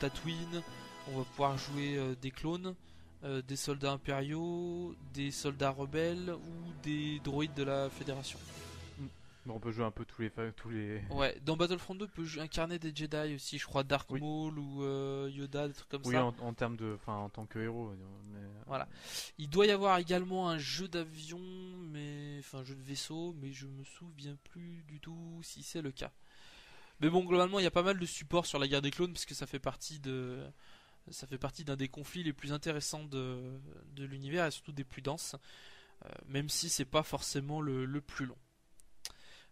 Tatooine. On va pouvoir jouer des clones, des soldats impériaux, des soldats rebelles ou des droïdes de la Fédération. On peut jouer un peu tous les... Ouais, dans Battlefront 2, on peut incarner des Jedi aussi, je crois, Dark Maul ou Yoda, des trucs comme ça. Oui, en termes de... en tant que héros. Mais... Voilà. Il doit y avoir également un jeu d'avion, jeu de vaisseau, mais je me souviens plus du tout si c'est le cas. Mais bon, globalement, il y a pas mal de supports sur la guerre des clones, parce que ça fait partie ça fait partie d'un des conflits les plus intéressants de l'univers et surtout des plus denses, même si c'est pas forcément le plus long.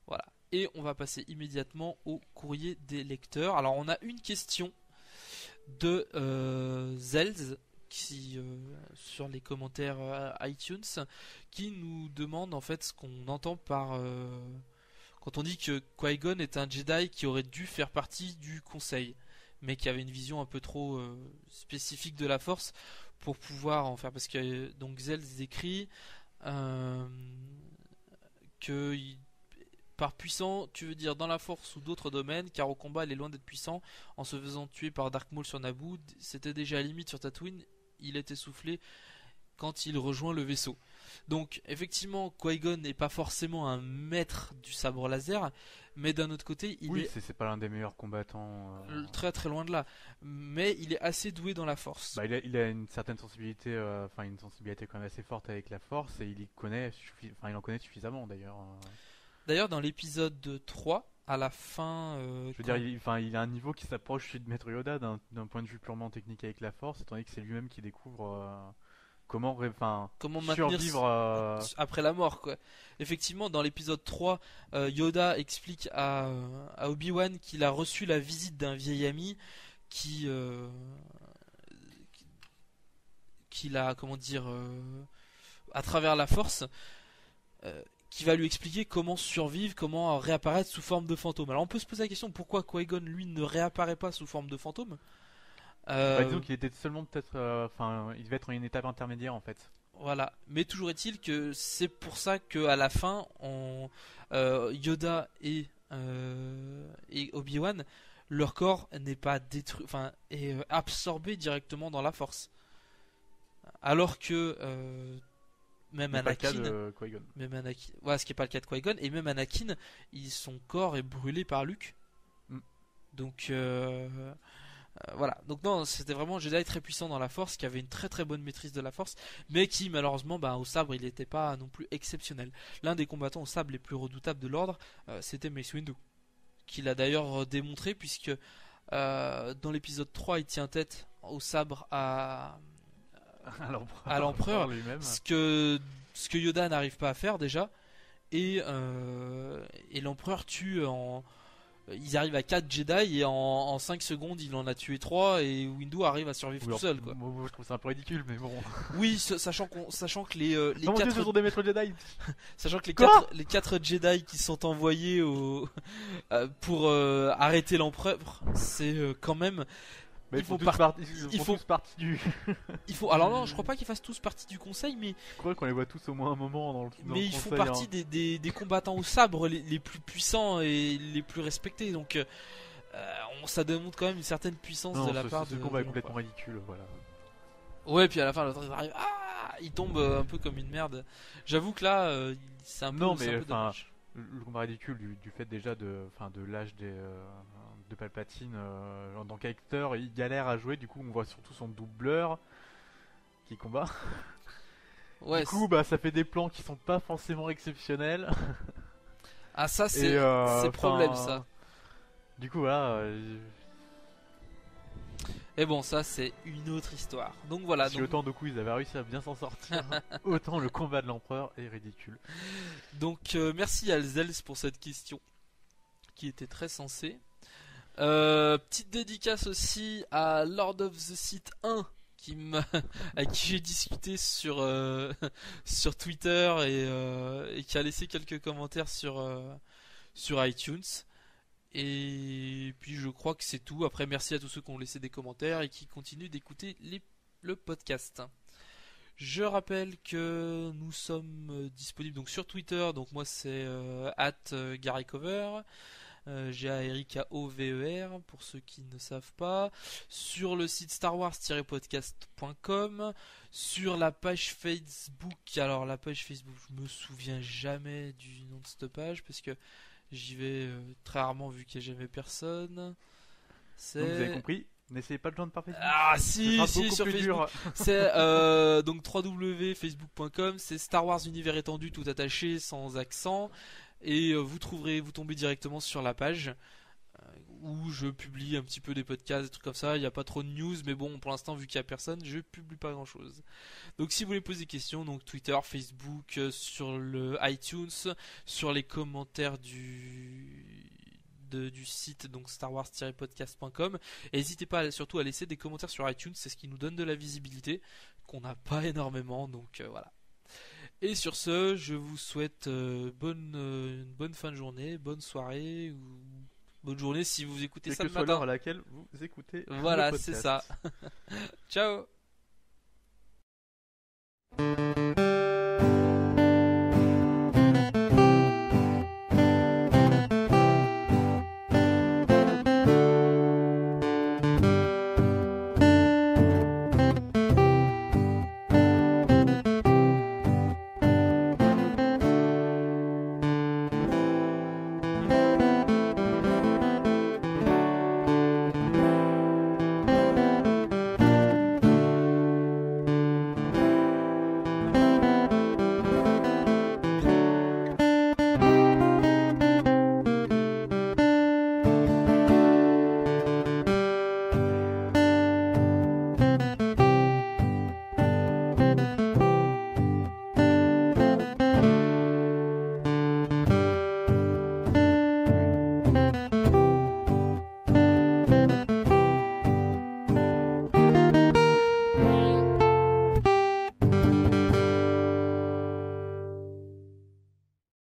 Voilà. Et on va passer immédiatement au courrier des lecteurs. Alors on a une question de Zelz qui sur les commentaires iTunes qui nous demande en fait ce qu'on entend par quand on dit que Qui-Gon est un Jedi qui aurait dû faire partie du Conseil, mais qui avait une vision un peu trop spécifique de la Force pour pouvoir en faire. Parce que donc Zelz écrit que par puissant, tu veux dire dans la Force ou d'autres domaines, car au combat, il est loin d'être puissant. En se faisant tuer par Dark Maul sur Naboo, c'était déjà à la limite sur Tatooine. Il est essoufflé quand il rejoint le vaisseau. Donc, effectivement, Qui-Gon n'est pas forcément un maître du sabre laser, mais d'un autre côté, c'est pas l'un des meilleurs combattants. Très très loin de là. Mais il est assez doué dans la Force. Bah, il a une certaine sensibilité, une sensibilité quand même assez forte avec la Force, et il en connaît suffisamment d'ailleurs. D'ailleurs, dans l'épisode 3, à la fin... je veux dire, il a un niveau qui s'approche de Maître Yoda d'un point de vue purement technique avec la Force, étant donné que c'est lui-même qui découvre comment survivre après la mort, quoi. Effectivement, dans l'épisode 3, Yoda explique à Obi-Wan qu'il a reçu la visite d'un vieil ami qui l'a, à travers la Force... qui va lui expliquer comment survivre, comment réapparaître sous forme de fantôme. Alors on peut se poser la question pourquoi Qui-Gon lui ne réapparaît pas sous forme de fantôme. Disons qu'il était seulement peut-être, il devait être en une étape intermédiaire en fait. Voilà, mais toujours est-il que c'est pour ça qu'à la fin, Yoda et Obi-Wan, leur corps n'est pas détruit, est absorbé directement dans la Force. Alors que même Anakin, voilà, ce qui n'est pas le cas de Qui-Gon, et même Anakin, son corps est brûlé par Luke. Donc voilà. Donc non, c'était vraiment un Jedi très puissant dans la Force, qui avait une très très bonne maîtrise de la Force, mais qui malheureusement, au sabre, il n'était pas non plus exceptionnel. L'un des combattants au sabre les plus redoutables de l'ordre, c'était Mace Windu, qui l'a d'ailleurs démontré, puisque dans l'épisode 3, il tient tête au sabre à l'empereur lui-même. Ce que Yoda n'arrive pas à faire déjà, et l'empereur tue ils arrivent à 4 Jedi et en 5 secondes il en a tué 3 et Windu arrive à survivre tout seul, quoi. Moi je trouve ça un peu ridicule, mais bon. Oui, sachant que les 4 sont des maîtres Jedi. Sachant que les 4 Jedi qui sont envoyés pour arrêter l'empereur, c'est quand même... Mais ils font tous partie du... Alors non, je crois pas qu'ils fassent tous partie du conseil, mais... Je crois qu'on les voit tous au moins un moment dans le conseil. Mais ils font partie des combattants au sabre les plus puissants et les plus respectés, donc ça démontre quand même une certaine puissance de la part de... Ce combat est complètement ridicule, voilà. Ouais, puis à la fin, l'autre arrive, il tombe un peu comme une merde. J'avoue que là, c'est un peu dommage. Le combat ridicule du fait déjà de l'âge de Palpatine en tant qu'acteur, il galère à jouer, du coup on voit surtout son doubleur qui combat. Ouais, du coup ça fait des plans qui sont pas forcément exceptionnels. Ah ça c'est problème ça. Du coup voilà. Et bon, ça c'est une autre histoire. Donc voilà. Si autant de coups ils avaient réussi à bien s'en sortir, autant le combat de l'empereur est ridicule. Donc merci à Zelz pour cette question qui était très sensée. Petite dédicace aussi à Lord of the Sith 1 avec qui j'ai discuté sur Twitter et qui a laissé quelques commentaires sur iTunes. Et puis je crois que c'est tout. Après, merci à tous ceux qui ont laissé des commentaires et qui continuent d'écouter le podcast. Je rappelle que nous sommes disponibles donc sur Twitter. Donc moi c'est @GaryCover. GARYKOVER pour ceux qui ne savent pas, sur le site starwars-podcast.com, sur la page Facebook. Alors la page Facebook, je me souviens jamais du nom de cette page parce que j'y vais très rarement vu qu'il n'y a jamais personne. Donc vous avez compris, n'essayez pas de joindre par Facebook. Ah si, sur Facebook. C'est donc www.facebook.com, c'est Star Wars Univers étendu tout attaché sans accent. Et vous tombez directement sur la page. où je publie un petit peu des podcasts, des trucs comme ça. Il n'y a pas trop de news, mais bon, pour l'instant, vu qu'il n'y a personne, je publie pas grand chose. Donc si vous voulez poser des questions, donc Twitter, Facebook, sur le iTunes, sur les commentaires du site, donc starwars-podcast.com. Et n'hésitez pas surtout à laisser des commentaires sur iTunes, c'est ce qui nous donne de la visibilité, qu'on n'a pas énormément, donc voilà. Et sur ce, je vous souhaite une bonne fin de journée, bonne soirée, ou bonne journée si vous écoutez ça le matin. Quelle que soit l'heure à laquelle vous écoutez voilà, le podcast. c'est ça. Ciao.